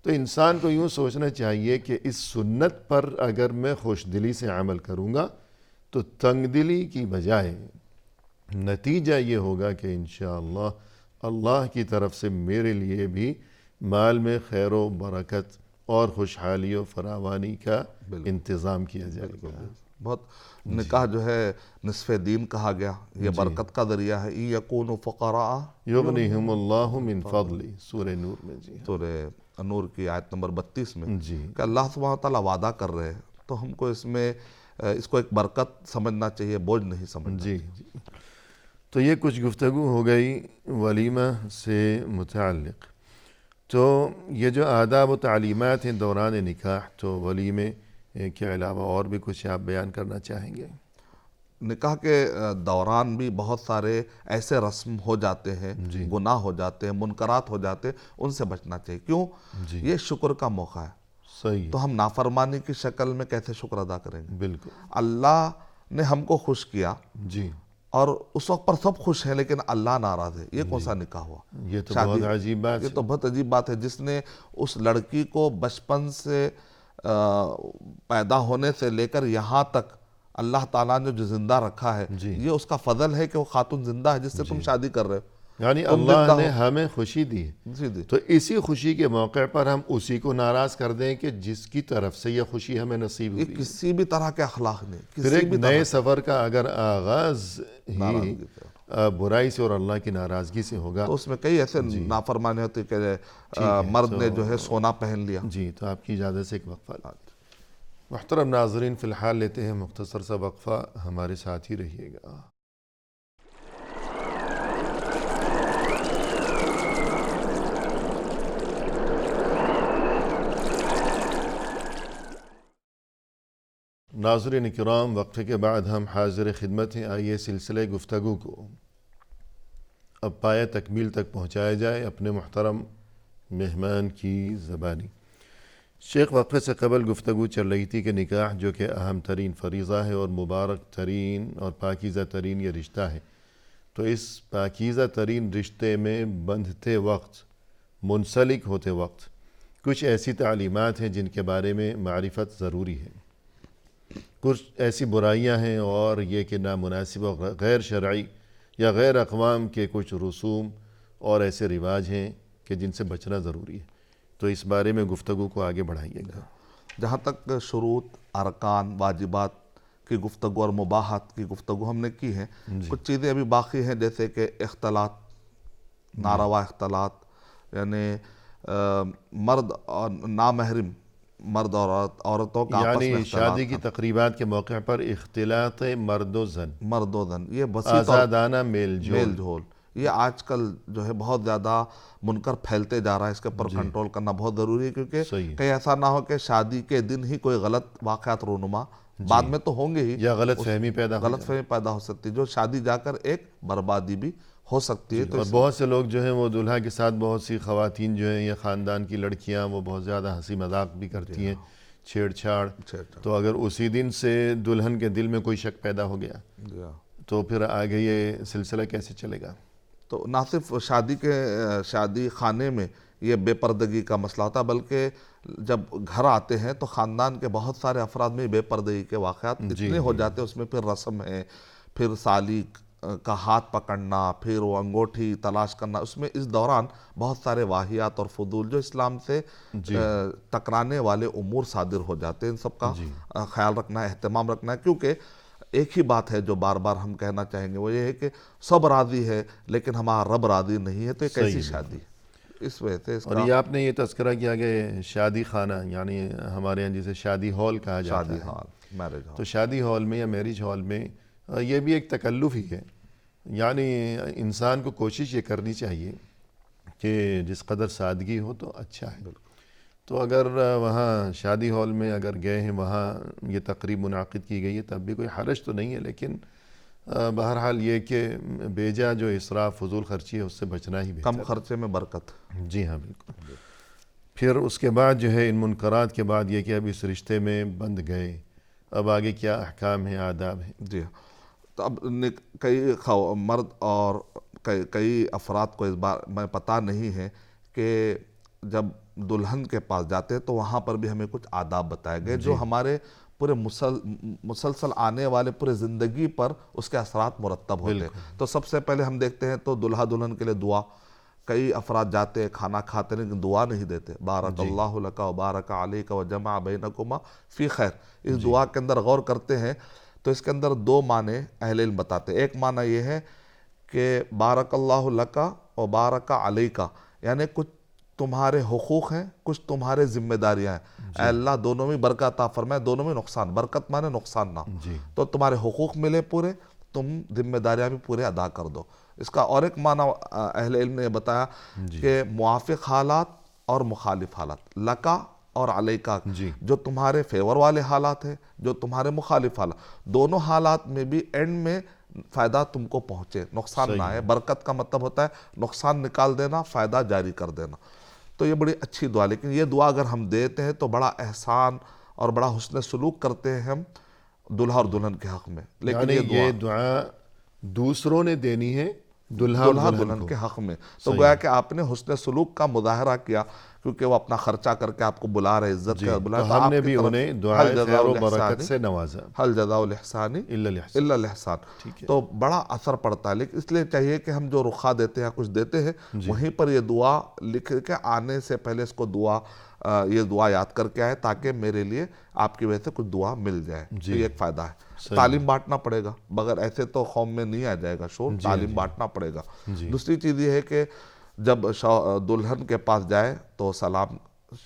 تو انسان کو یوں سوچنا چاہیے کہ اس سنت پر اگر میں خوش دلی سے عمل کروں گا تو تنگ دلی کی بجائے نتیجہ یہ ہوگا کہ انشاءاللہ اللہ کی طرف سے میرے لیے بھی مال میں خیر و برکت اور خوشحالی و فراوانی کا انتظام کیا جائے گا۔ بہت نکاح جو ہے نصف دین کہا گیا، یہ برکت کا ذریعہ ہے۔ اِن یکونوا فقراء یغنیہم اللہ من فضلہ، سورہ نور میں، جی سورہ نور کی آیت نمبر 32 میں، جی کہ اللہ سبحانہ وتعالیٰ وعدہ کر رہے ہیں، تو ہم کو اس کو ایک برکت سمجھنا چاہیے، بوجھ نہیں سمجھنا۔ جی جی۔ تو یہ کچھ گفتگو ہو گئی ولیمہ سے متعلق۔ تو یہ جو آداب و تعلیمات ہیں دوران نکاح، تو ولیمے کے علاوہ اور بھی کچھ آپ بیان کرنا چاہیں گے؟ نکاح کے دوران بھی بہت سارے ایسے رسم ہو جاتے ہیں، گناہ ہو جاتے ہیں، منکرات ہو جاتے ہیں، ان سے بچنا چاہیے۔ کیوں؟ یہ شکر کا موقع ہے، صحیح، تو ہم نافرمانی کی شکل میں کیسے شکر ادا کریں گے؟ بالکل، اللہ نے ہم کو خوش کیا، جی، اور اس وقت پر سب خوش ہیں لیکن اللہ ناراض ہے، یہ کون سا نکاح ہوا؟ یہ تو بہت عجیب بات ہے۔ یہ تو بہت عجیب بات ہے۔ جس نے اس لڑکی کو بچپن سے پیدا ہونے سے لے کر یہاں تک اللہ تعالیٰ نے جو زندہ رکھا ہے، یہ اس کا فضل ہے کہ وہ خاتون زندہ ہے جس سے تم شادی کر رہے ہو۔ یعنی اللہ نے ہمیں خوشی دی ہے، تو اسی خوشی کے موقع پر ہم اسی کو ناراض کر دیں کہ جس کی طرف سے یہ خوشی ہمیں نصیب ہوئی۔ یہ کسی بھی طرح کے اخلاق نہیں، پھر ایک نئے سفر کا اگر آغاز ہی برائی سے اور اللہ کی ناراضگی سے ہوگا، تو اس میں کئی ایسے نافرمانی ہوتی کہ مرد نے جو ہے سونا پہن لیا۔ جی، تو آپ کی اجازت سے ایک وقفہ لیتے ہیں۔ محترم ناظرین، فی الحال لیتے ہیں مختصر سا وقفہ، ہمارے ساتھ ہی رہیے گا۔ ناظرین کرام، وقفے کے بعد ہم حاضر خدمت ہیں۔ آئیے سلسلہ گفتگو کو اب پایہ تکمیل تک پہنچایا جائے اپنے محترم مہمان کی زبانی۔ شیخ، وقفے سے قبل گفتگو چل رہی تھی کہ نکاح جو کہ اہم ترین فریضہ ہے اور مبارک ترین اور پاکیزہ ترین یہ رشتہ ہے، تو اس پاکیزہ ترین رشتے میں بندھتے وقت، منسلک ہوتے وقت کچھ ایسی تعلیمات ہیں جن کے بارے میں معرفت ضروری ہے۔ کچھ ایسی برائیاں ہیں اور یہ کہ نامناسب اور غیر شرعی یا غیر اقوام کے کچھ رسوم اور ایسے رواج ہیں کہ جن سے بچنا ضروری ہے۔ تو اس بارے میں گفتگو کو آگے بڑھائیے گا. جہاں تک شروط، ارکان، واجبات کی گفتگو اور مباحات کی گفتگو ہم نے کی ہے، کچھ چیزیں ابھی باقی ہیں، جیسے کہ اختلاط، ناروا اختلاط، یعنی مرد اور نامحرم مرد اور عورتوں کا آپس میں یعنی اختلاط، شادی کی تقریبات کے موقع پر اختلاط مرد و زن، مرد و زن، یہ وسیع طور آزادانہ میل میل جول. جھول، یہ آج کل جو ہے بہت زیادہ منکر پھیلتے جا رہا ہے. اس کے اوپر کنٹرول کرنا بہت ضروری ہے، کیونکہ صحیح ہے. کہیں ایسا نہ ہو کہ شادی کے دن ہی کوئی غلط واقعات رونما، بعد میں تو ہوں گے ہی، یا غلط فہمی پیدا ہو غلط فہمی پیدا ہو سکتی ہے، جو شادی جا کر ایک بربادی بھی ہو سکتی ہے. تو اور بہت سے لوگ جو ہیں وہ دلہا کے ساتھ بہت سی خواتین جو ہیں یا خاندان کی لڑکیاں وہ بہت زیادہ ہنسی مذاق بھی کرتی ہیں، چھیڑ چھاڑ. تو اگر اسی دن سے دلہن کے دل میں کوئی شک پیدا ہو گیا تو پھر آگے یہ سلسلہ کیسے چلے گا؟ تو نہ صرف شادی خانے میں یہ بے پردگی کا مسئلہ ہوتا ہے، بلکہ جب گھر آتے ہیں تو خاندان کے بہت سارے افراد میں بے پردگی کے واقعات اتنے ہو جاتے ہیں. اس میں پھر رسم ہے، پھر سالی کا ہاتھ پکڑنا، پھر وہ انگوٹھی تلاش کرنا، اس میں اس دوران بہت سارے واہیات اور فضول جو اسلام سے ٹکرانے والے امور صادر ہو جاتے ہیں. ان سب کا خیال رکھنا ہے، اہتمام رکھنا ہے، کیونکہ ایک ہی بات ہے جو بار بار ہم کہنا چاہیں گے، وہ یہ ہے کہ سب راضی ہے لیکن ہمارا رب راضی نہیں ہے. تو ایک ایسی شادی، اس وجہ سے اس اور یہ آپ نے یہ تذکرہ کیا کہ شادی خانہ، یعنی ہمارے یہاں جسے شادی ہال کہا جاتا شادی ہے، ہال، میرج ہال، تو شادی ہال میں یا میرج ہال میں یہ بھی ایک تکلف ہی ہے. یعنی انسان کو کوشش یہ کرنی چاہیے کہ جس قدر سادگی ہو تو اچھا ہے. تو اگر وہاں شادی ہال میں اگر گئے ہیں، وہاں یہ تقریب منعقد کی گئی ہے، تب بھی کوئی حرج تو نہیں ہے، لیکن بہرحال یہ کہ بیجا جو اسراف فضول خرچی ہے اس سے بچنا ہی بہتر کم خرچے میں برکت. جی ہاں، بالکل. پھر اس کے بعد جو ہے ان منکرات کے بعد یہ کہ اب اس رشتے میں بند گئے، اب آگے کیا احکام ہیں، آداب ہیں؟ جی، تو اب کئی مرد اور کئی افراد کو اس بار میں پتہ نہیں ہے کہ جب دلہن کے پاس جاتے ہیں تو وہاں پر بھی ہمیں کچھ آداب بتائے گئے جو ہمارے پورے مسلسل آنے والے پورے زندگی پر اس کے اثرات مرتب ہوتے ہیں. تو سب سے پہلے ہم دیکھتے ہیں تو دلہا دلہن کے لیے دعا. کئی افراد جاتے ہیں، کھانا کھاتے لیکن دعا نہیں دیتے. بارک اللہ لک و بارک علیک و جمع بینکما فی خیر. اس دعا کے اندر غور کرتے ہیں تو اس کے اندر دو معنی اہل علم بتاتے ہیں. ایک معنی یہ ہے کہ بارک اللہ لک و بارک علیک، یعنی کچھ تمہارے حقوق ہیں، کچھ تمہارے ذمہ داریاں ہیں، اے اللہ دونوں میں برکت عطا فرمائے. دونوں میں نقصان، برکت مانے نقصان نہ. تو تمہارے حقوق ملے پورے، تم ذمہ داریاں بھی پورے ادا کر دو. اس کا اور ایک معنی اہل علم نے بتایا کہ موافق حالات اور مخالف حالات، لکا اور علیکا، جو تمہارے فیور والے حالات ہیں، جو تمہارے مخالف حالات، دونوں حالات میں بھی اینڈ میں فائدہ تم کو پہنچے، نقصان نہ ہے. برکت کا مطلب ہوتا ہے نقصان نکال دینا، فائدہ جاری کر دینا. تو یہ بڑی اچھی دعا. لیکن یہ دعا اگر ہم دیتے ہیں تو بڑا احسان اور بڑا حسن سلوک کرتے ہیں ہم دلہا اور دلہن کے حق میں. لیکن یہ دعا دوسروں نے دینی ہے دلہا دلہن کے حق میں. تو گویا کہ آپ نے حسن سلوک کا مظاہرہ کیا، کیونکہ وہ اپنا خرچہ کر کے آپ کو بلا رہے، عزت کے بلا رہے. تو ہم نے بھی انہیں دعائے خیر و برکت سے نوازا. حل جزاء الاحسان الا الاحسان. تو بڑا اثر پڑتا ہے. لیکن اس لیے چاہیے کہ ہم جو رخا دیتے ہیں، کچھ دیتے ہیں، وہیں پر یہ دعا لکھ کے آنے سے پہلے اس کو یہ دعا یاد کر کے آئے تاکہ میرے لیے آپ کی وجہ سے کچھ دعا مل جائے. یہ ایک فائدہ ہے. تعلیم بانٹنا پڑے گا، بغیر ایسے تو قوم میں نہیں آ جائے گا شور. تعلیم بانٹنا پڑے گا. دوسری چیز یہ ہے کہ جب دلہن کے پاس جائے تو سلام،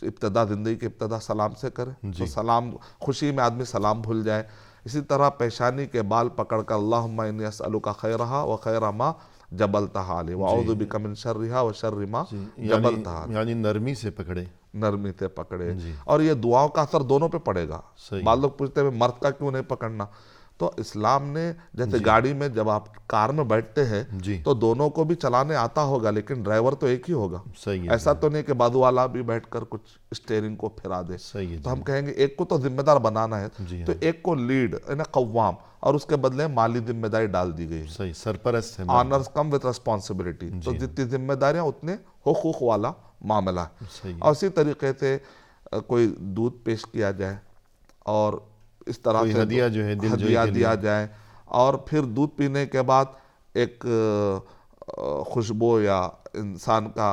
ابتدا زندگی کی ابتدا سلام سے کرے. تو سلام، خوشی میں آدمی سلام بھول جائے. اسی طرح پیشانی کے بال پکڑ کر اللہم انی اسألک خیرہا و خیر ما جبلتہا علیہ واعوذ بک من شرہا و شر ما جبلتہا علیہ. یعنی نرمی سے پکڑے، نرمی سے پکڑے. اور یہ دعاؤں کا اثر دونوں پہ پڑے گا. بعض لوگ پوچھتے ہیں مرد کا کیوں نہیں پکڑنا؟ تو اسلام نے جیسے گاڑی میں جب آپ کار میں بیٹھتے ہیں تو دونوں کو بھی چلانے آتا ہوگا لیکن ڈرائیور تو ایک ہی ہوگا. ایسا تو نہیں کہ بازو والا بھی بیٹھ کر کچھ اسٹیئرنگ کو پھرا دے. تو ہم کہیں گے ایک کو تو ذمہ دار بنانا ہے، تو ایک کو لیڈ یعنی قوام، اور اس کے بدلے مالی ذمہ داری ڈال دی گئی. صحیح، سرپرست ہے. Honours come with responsibility. تو جتنی ذمہ داریاں اتنے حقوق والا معاملہ ہے. اور اسی طریقے سے کوئی دودھ پیش کیا جائے اور اس طرح سے ہدیہ دیا جائے، اور پھر دودھ پینے کے بعد ایک خوشبو یا انسان کا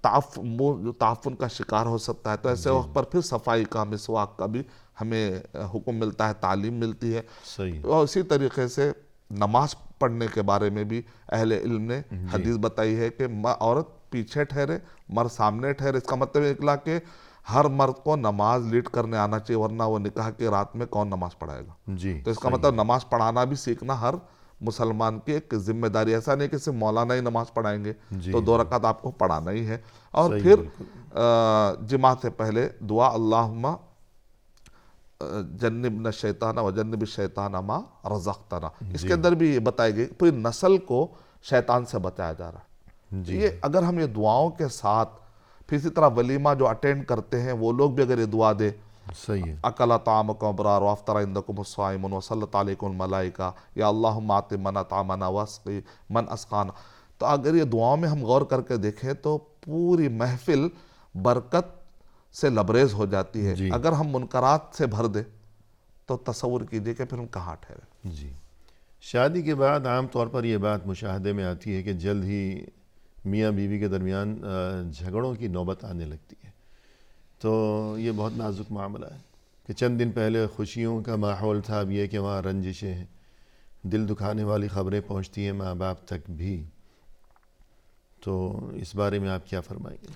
تعفن کا شکار ہو سکتا ہے. تو ایسے وقت پر پھر صفائی کا، مسواک کا بھی ہمیں حکم ملتا ہے، تعلیم ملتی ہے. صحیح. اور اسی طریقے سے نماز پڑھنے کے بارے میں بھی اہل علم نے حدیث بتائی ہے کہ عورت پیچھے ٹھہرے، مرد سامنے ٹھہرے. اس کا مطلب نکلا کہ ہر مرد کو نماز لیڈ کرنے آنا چاہیے، ورنہ وہ نکاح کی رات میں کون نماز پڑھائے گا. جی. تو اس کا مطلب نماز پڑھانا بھی سیکھنا ہر مسلمان کی ایک ذمہ داری. ایسا نہیں کہ صرف مولانا ہی نماز پڑھائیں گے، تو 2 رکعت آپ کو پڑھانا ہی ہے. اور پھر جماع سے پہلے دعا اللہم جنبنا الشیطان وجنب الشیطان ما رزقتنا. اس کے اندر بھی یہ بتائی گئی پوری نسل کو شیطان سے بچایا جا رہا ہے. یہ اگر ہم یہ دعاؤں کے ساتھ، پھر اسی طرح ولیمہ جو اٹینڈ کرتے ہیں وہ لوگ بھی اگر یہ دعا دے، صحیح ہے. اکل طعامکم ابرار وافطر عندکم الصائمون وصلت علیکم الملائکہ یا اللہم آت من اطعمنا واسقی من اسقانا. تو اگر یہ دعاؤں میں ہم غور کر کے دیکھیں تو پوری محفل برکت سے لبریز ہو جاتی ہے. اگر ہم منکرات سے بھر دے تو تصور کیجئے کہ پھر ہم کہاں ٹھہرے. جی. شادی کے بعد عام طور پر یہ بات مشاہدے میں آتی ہے کہ جلد ہی میاں بیوی کے درمیان جھگڑوں کی نوبت آنے لگتی ہے. تو یہ بہت نازک معاملہ ہے کہ چند دن پہلے خوشیوں کا ماحول تھا، اب یہ کہ وہاں رنجشیں ہیں، دل دکھانے والی خبریں پہنچتی ہیں ماں باپ تک بھی. تو اس بارے میں آپ کیا فرمائیں گے؟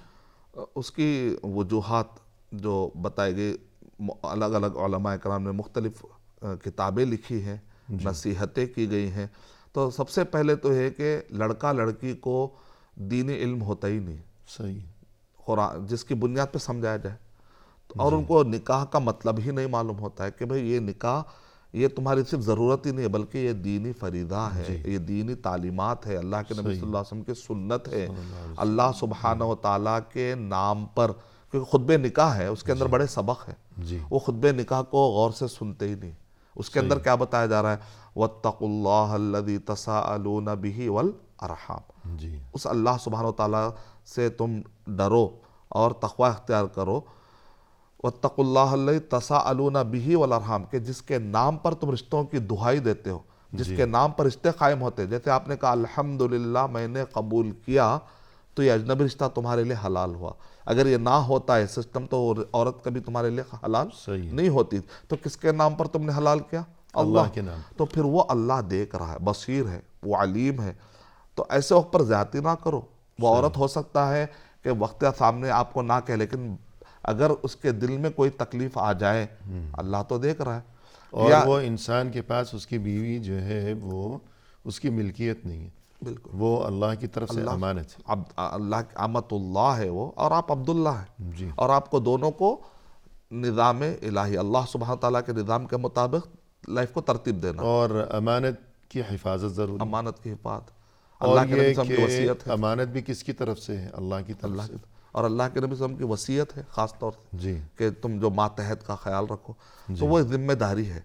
اس کی وجوہات جو بتائی گئی، الگ الگ علماء کرام نے مختلف کتابیں لکھی ہیں، نصیحتیں کی گئی ہیں. تو سب سے پہلے تو یہ کہ لڑکا لڑکی کو دینی علم ہوتا ہی نہیں، صحیح، قرآن جس کی بنیاد پہ سمجھایا جائے. اور ان کو نکاح کا مطلب ہی نہیں معلوم ہوتا ہے کہ بھئی یہ نکاح یہ تمہاری صرف ضرورت ہی نہیں ہے، بلکہ یہ دینی فریضہ ہے، یہ دینی تعلیمات ہے، اللہ کے نبی صلی اللہ علیہ وسلم کی سنت ہے، اللہ سبحانہ و تعالیٰ کے نام پر. کیونکہ خطبہ نکاح ہے، اس کے اندر بڑے سبق ہے. وہ خطبہ نکاح کو غور سے سنتے ہی نہیں. اس کے اندر کیا بتایا جا رہا ہے؟ وَاتَّقُوا اللَّهَ الَّذِي تَسَاءَلُونَ بِهِ وَالْأَرْحَامَ. اس اللہ سبحانہ و تعالیٰ سے تم ڈرو اور تقوی اختیار کرو. وَاتَّقُوا اللَّهَ الَّذِي تَسَاءَلُونَ بِهِ وَالْأَرْحَامَ، کہ جس کے نام پر تم رشتوں کی دہائی دیتے ہو، جس کے نام پر رشتے قائم ہوتے ہیں. جیسے آپ نے کہا الحمدللہ میں نے قبول کیا، تو یہ اجنبی رشتہ تمہارے لیے حلال ہوا. اگر یہ نہ ہوتا ہے سسٹم تو عورت کبھی تمہارے لیے حلال نہیں ہوتی. تو کس کے نام پر تم نے حلال کیا؟ اللہ کے نام. تو پھر وہ اللہ دیکھ رہا ہے، بصیر ہے، وہ علیم ہے. تو ایسے وقت پر زیادتی نہ کرو. وہ عورت ہو سکتا ہے کہ وقت سامنے آپ کو نہ کہے، لیکن اگر اس کے دل میں کوئی تکلیف آ جائے، اللہ تو دیکھ رہا ہے. اور وہ انسان کے پاس اس کی بیوی جو ہے وہ اس کی ملکیت نہیں ہے، بالکل وہ اللہ کی طرف سے امانت ہے. اللہ کی امت اللہ ہے وہ، اور آپ عبداللہ ہیں. اور آپ کو دونوں کو نظام الہی، اللہ سبحانہ تعالیٰ کے نظام کے مطابق لائف کو ترتیب دینا، اور امانت کی حفاظت ضروری. امانت کی حفاظت. اور یہ کہ امانت بھی کس کی طرف سے ہے؟ اللہ کی طرف سے. اور اللہ کے نبی صلی اللہ علیہ وسلم کی وصیت ہے خاص طور سے کہ تم جو ماتحت کا خیال رکھو. تو وہ ذمہ داری ہے،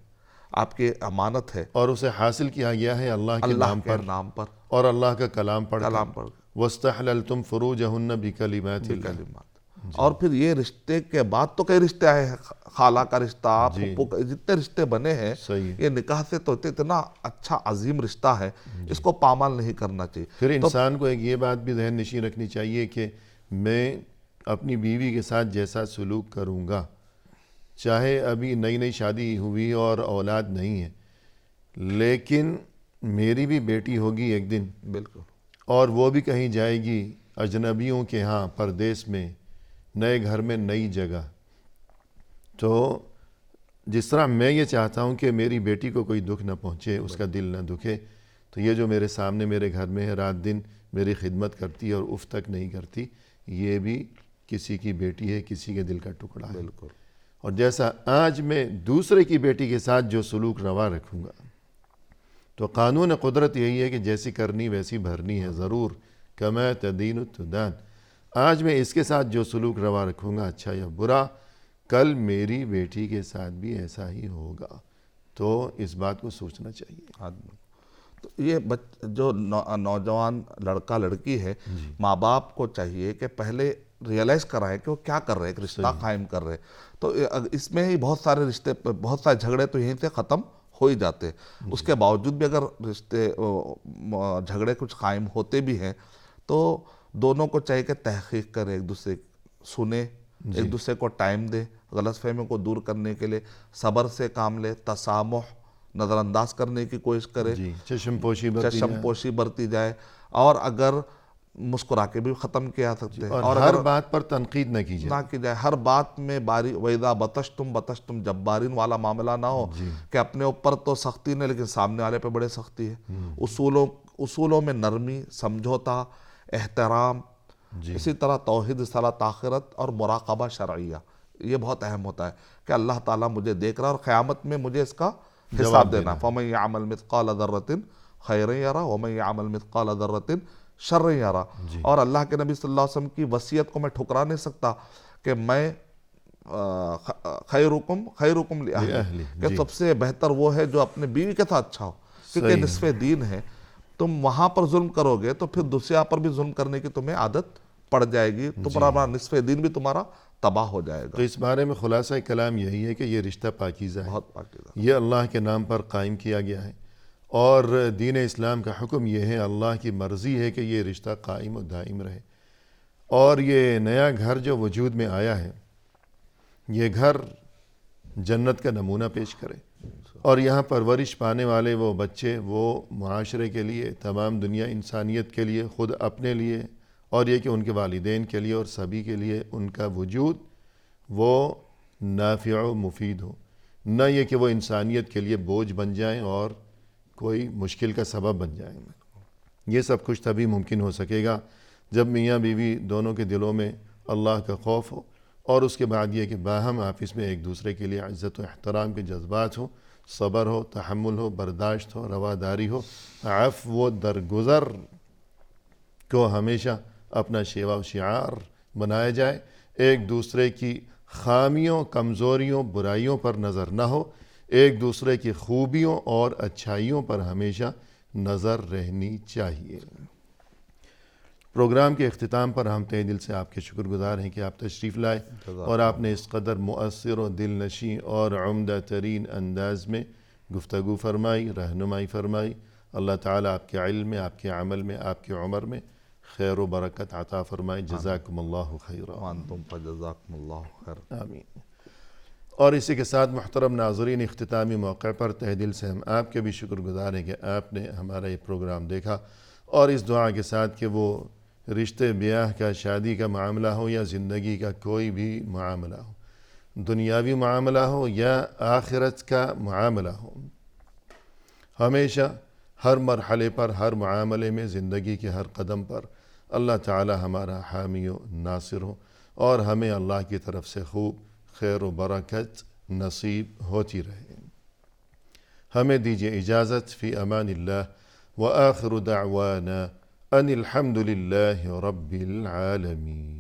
آپ کی امانت ہے، اور اسے حاصل کیا گیا ہے اللہ کے نام پر اور اللہ کا کلام پڑھ کر. وَاسْتَحْلَلْتُمْ فُرُوجَهُنَّ بِكَلِمَاتِ اللَّهِ. اور پھر یہ رشتے کے بعد تو کئی رشتے آئے ہیں، خالہ کا رشتہ، پھپھو کا، جتنے رشتے بنے ہیں، یہ نکاح سے تو اتنا اچھا عظیم رشتہ ہے، اس کو پامال نہیں کرنا چاہیے. پھر انسان کو ایک یہ بات بھی ذہن نشین رکھنی چاہیے کہ میں اپنی بیوی کے ساتھ جیسا سلوک کروں گا، چاہے ابھی نئی نئی شادی ہوئی اور اولاد نہیں ہے، لیکن میری بھی بیٹی ہوگی ایک دن. بالکل. اور وہ بھی کہیں جائے گی اجنبیوں کے ہاں، پردیس میں، نئے گھر میں، نئی جگہ. تو جس طرح میں یہ چاہتا ہوں کہ میری بیٹی کو کوئی دکھ نہ پہنچے، اس کا دل نہ دکھے، تو یہ جو میرے سامنے میرے گھر میں ہے، رات دن میری خدمت کرتی ہے اور اف تک نہیں کرتی، یہ بھی کسی کی بیٹی ہے، کسی کے دل کا ٹکڑا ہے. بالکل. اور جیسا آج میں دوسرے کی بیٹی کے ساتھ جو سلوک روا رکھوں گا، تو قانون قدرت یہی ہے کہ جیسی کرنی ویسی بھرنی ہے. ضرور کما تدین تدان. آج میں اس کے ساتھ جو سلوک روا رکھوں گا، اچھا یا برا، کل میری بیٹی کے ساتھ بھی ایسا ہی ہوگا. تو اس بات کو سوچنا چاہیے. تو یہ جو نوجوان لڑکا لڑکی ہے، ماں باپ کو چاہیے کہ پہلے ریئلائز کرائیں کہ وہ کیا کر رہے ہیں، ایک رشتہ قائم کر رہے. تو اس میں ہی بہت سارے رشتے، بہت سارے جھگڑے تو یہیں سے ختم ہو ہی جاتے. اس کے باوجود بھی اگر رشتے جھگڑے کچھ قائم ہوتے بھی ہیں، تو دونوں کو چاہیے کہ تحقیق کرے، ایک دوسرے سنے، ایک دوسرے کو ٹائم دے، غلط فہمیوں کو دور کرنے کے لیے صبر سے کام لے، تسامح نظر انداز کرنے کی کوشش کرے، جی چشم پوشی برتی چشم پوشی برتی جائے، اور اگر مسکرا کے بھی ختم کیا سکتے ہیں، اور ہر بات پر تنقید نہ کی جائے، نہ کی جائے، ہر بات میں وَإِذَا بَطَشْتُمْ جَبَّارِينَ والا معاملہ نہ ہو کہ اپنے اوپر تو سختی نہیں لیکن سامنے والے پہ بڑے سختی ہے، اصولوں میں نرمی، سمجھوتا، احترام، اسی طرح توحید، صلاۃ، آخرت اور مراقبہ شرعیہ، یہ بہت اہم ہوتا ہے کہ اللہ تعالیٰ مجھے دیکھ رہا ہے اور قیامت میں مجھے اس کا حساب دینا، فَمَن يَعْمَلْ مِثْقَالَ ذَرَّةٍ خَيْرًا يَرَهُ وَمَن يَعْمَلْ مِثْقَالَ ذَرَّةٍ شَرًّا يَرَهُ۔ اور اللہ کے نبی صلی اللہ علیہ وسلم کی وصیت کو میں ٹھکرا نہیں سکتا کہ میں خیرکم لأہلی، کہ سب سے بہتر وہ ہے جو اپنے بیوی کے ساتھ اچھا ہو، کیونکہ نصف دین ہے، تم وہاں پر ظلم کرو گے تو پھر دوسرے پر بھی ظلم کرنے کی تمہیں عادت پڑ جائے گی، تمہارا نصف دین بھی تمہارا تباہ ہو جائے گا۔ تو اس بارے میں خلاصہ کلام یہی ہے کہ یہ رشتہ پاکیزہ ہے، بہت پاکیزہ، یہ اللہ کے نام پر قائم کیا گیا ہے، اور دین اسلام کا حکم یہ ہے، اللہ کی مرضی ہے کہ یہ رشتہ قائم و دائم رہے، اور یہ نیا گھر جو وجود میں آیا ہے، یہ گھر جنت کا نمونہ پیش کرے، اور یہاں پرورش پانے والے وہ بچے، وہ معاشرے کے لیے، تمام دنیا انسانیت کے لیے، خود اپنے لیے، اور یہ کہ ان کے والدین کے لیے اور سبھی کے لیے ان کا وجود وہ نافع و مفید ہو، نہ یہ کہ وہ انسانیت کے لیے بوجھ بن جائیں اور کوئی مشکل کا سبب بن جائیں۔ یہ سب کچھ تبھی ممکن ہو سکے گا جب میاں بیوی دونوں کے دلوں میں اللہ کا خوف ہو، اور اس کے بعد یہ کہ باہم آپس میں ایک دوسرے کے لیے عزت و احترام کے جذبات ہو، صبر ہو، تحمل ہو، برداشت ہو، رواداری ہو، عفو و درگزر کو ہمیشہ اپنا شیوا و شعار بنایا جائے، ایک دوسرے کی خامیوں، کمزوریوں، برائیوں پر نظر نہ ہو، ایک دوسرے کی خوبیوں اور اچھائیوں پر ہمیشہ نظر رہنی چاہیے۔ پروگرام کے اختتام پر ہم تہ دل سے آپ کے شکر گزار ہیں کہ آپ تشریف لائے اور آپ نے اس قدر مؤثر و دل نشیں اور عمدہ ترین انداز میں گفتگو فرمائی، رہنمائی فرمائی۔ اللہ تعالیٰ آپ کے علم میں، آپ کے عمل میں، آپ کے عمر میں خیر و برکت عطا فرمائے۔ جزاکم اللہ خیرا۔ وانتم فجزاکم اللہ خیر۔ آمین۔ اور اسی کے ساتھ محترم ناظرین، اختتامی موقع پر تہ دل سے ہم آپ کے بھی شکر گزار ہیں کہ آپ نے ہمارا یہ پروگرام دیکھا، اور اس دعا کے ساتھ کہ وہ رشتے بیاہ کا، شادی کا معاملہ ہو یا زندگی کا کوئی بھی معاملہ ہو، دنیاوی معاملہ ہو یا آخرت کا معاملہ ہو، ہمیشہ ہر مرحلے پر، ہر معاملے میں، زندگی کے ہر قدم پر اللہ تعالی ہمارا حامی و ناصر ہو، اور ہمیں اللہ کی طرف سے خوب خیر و برکت نصیب ہوتی رہے۔ ہمیں دیجیے اجازت، فی امان اللہ، وآخر دعوانا ان الحمد للہ رب العالمین۔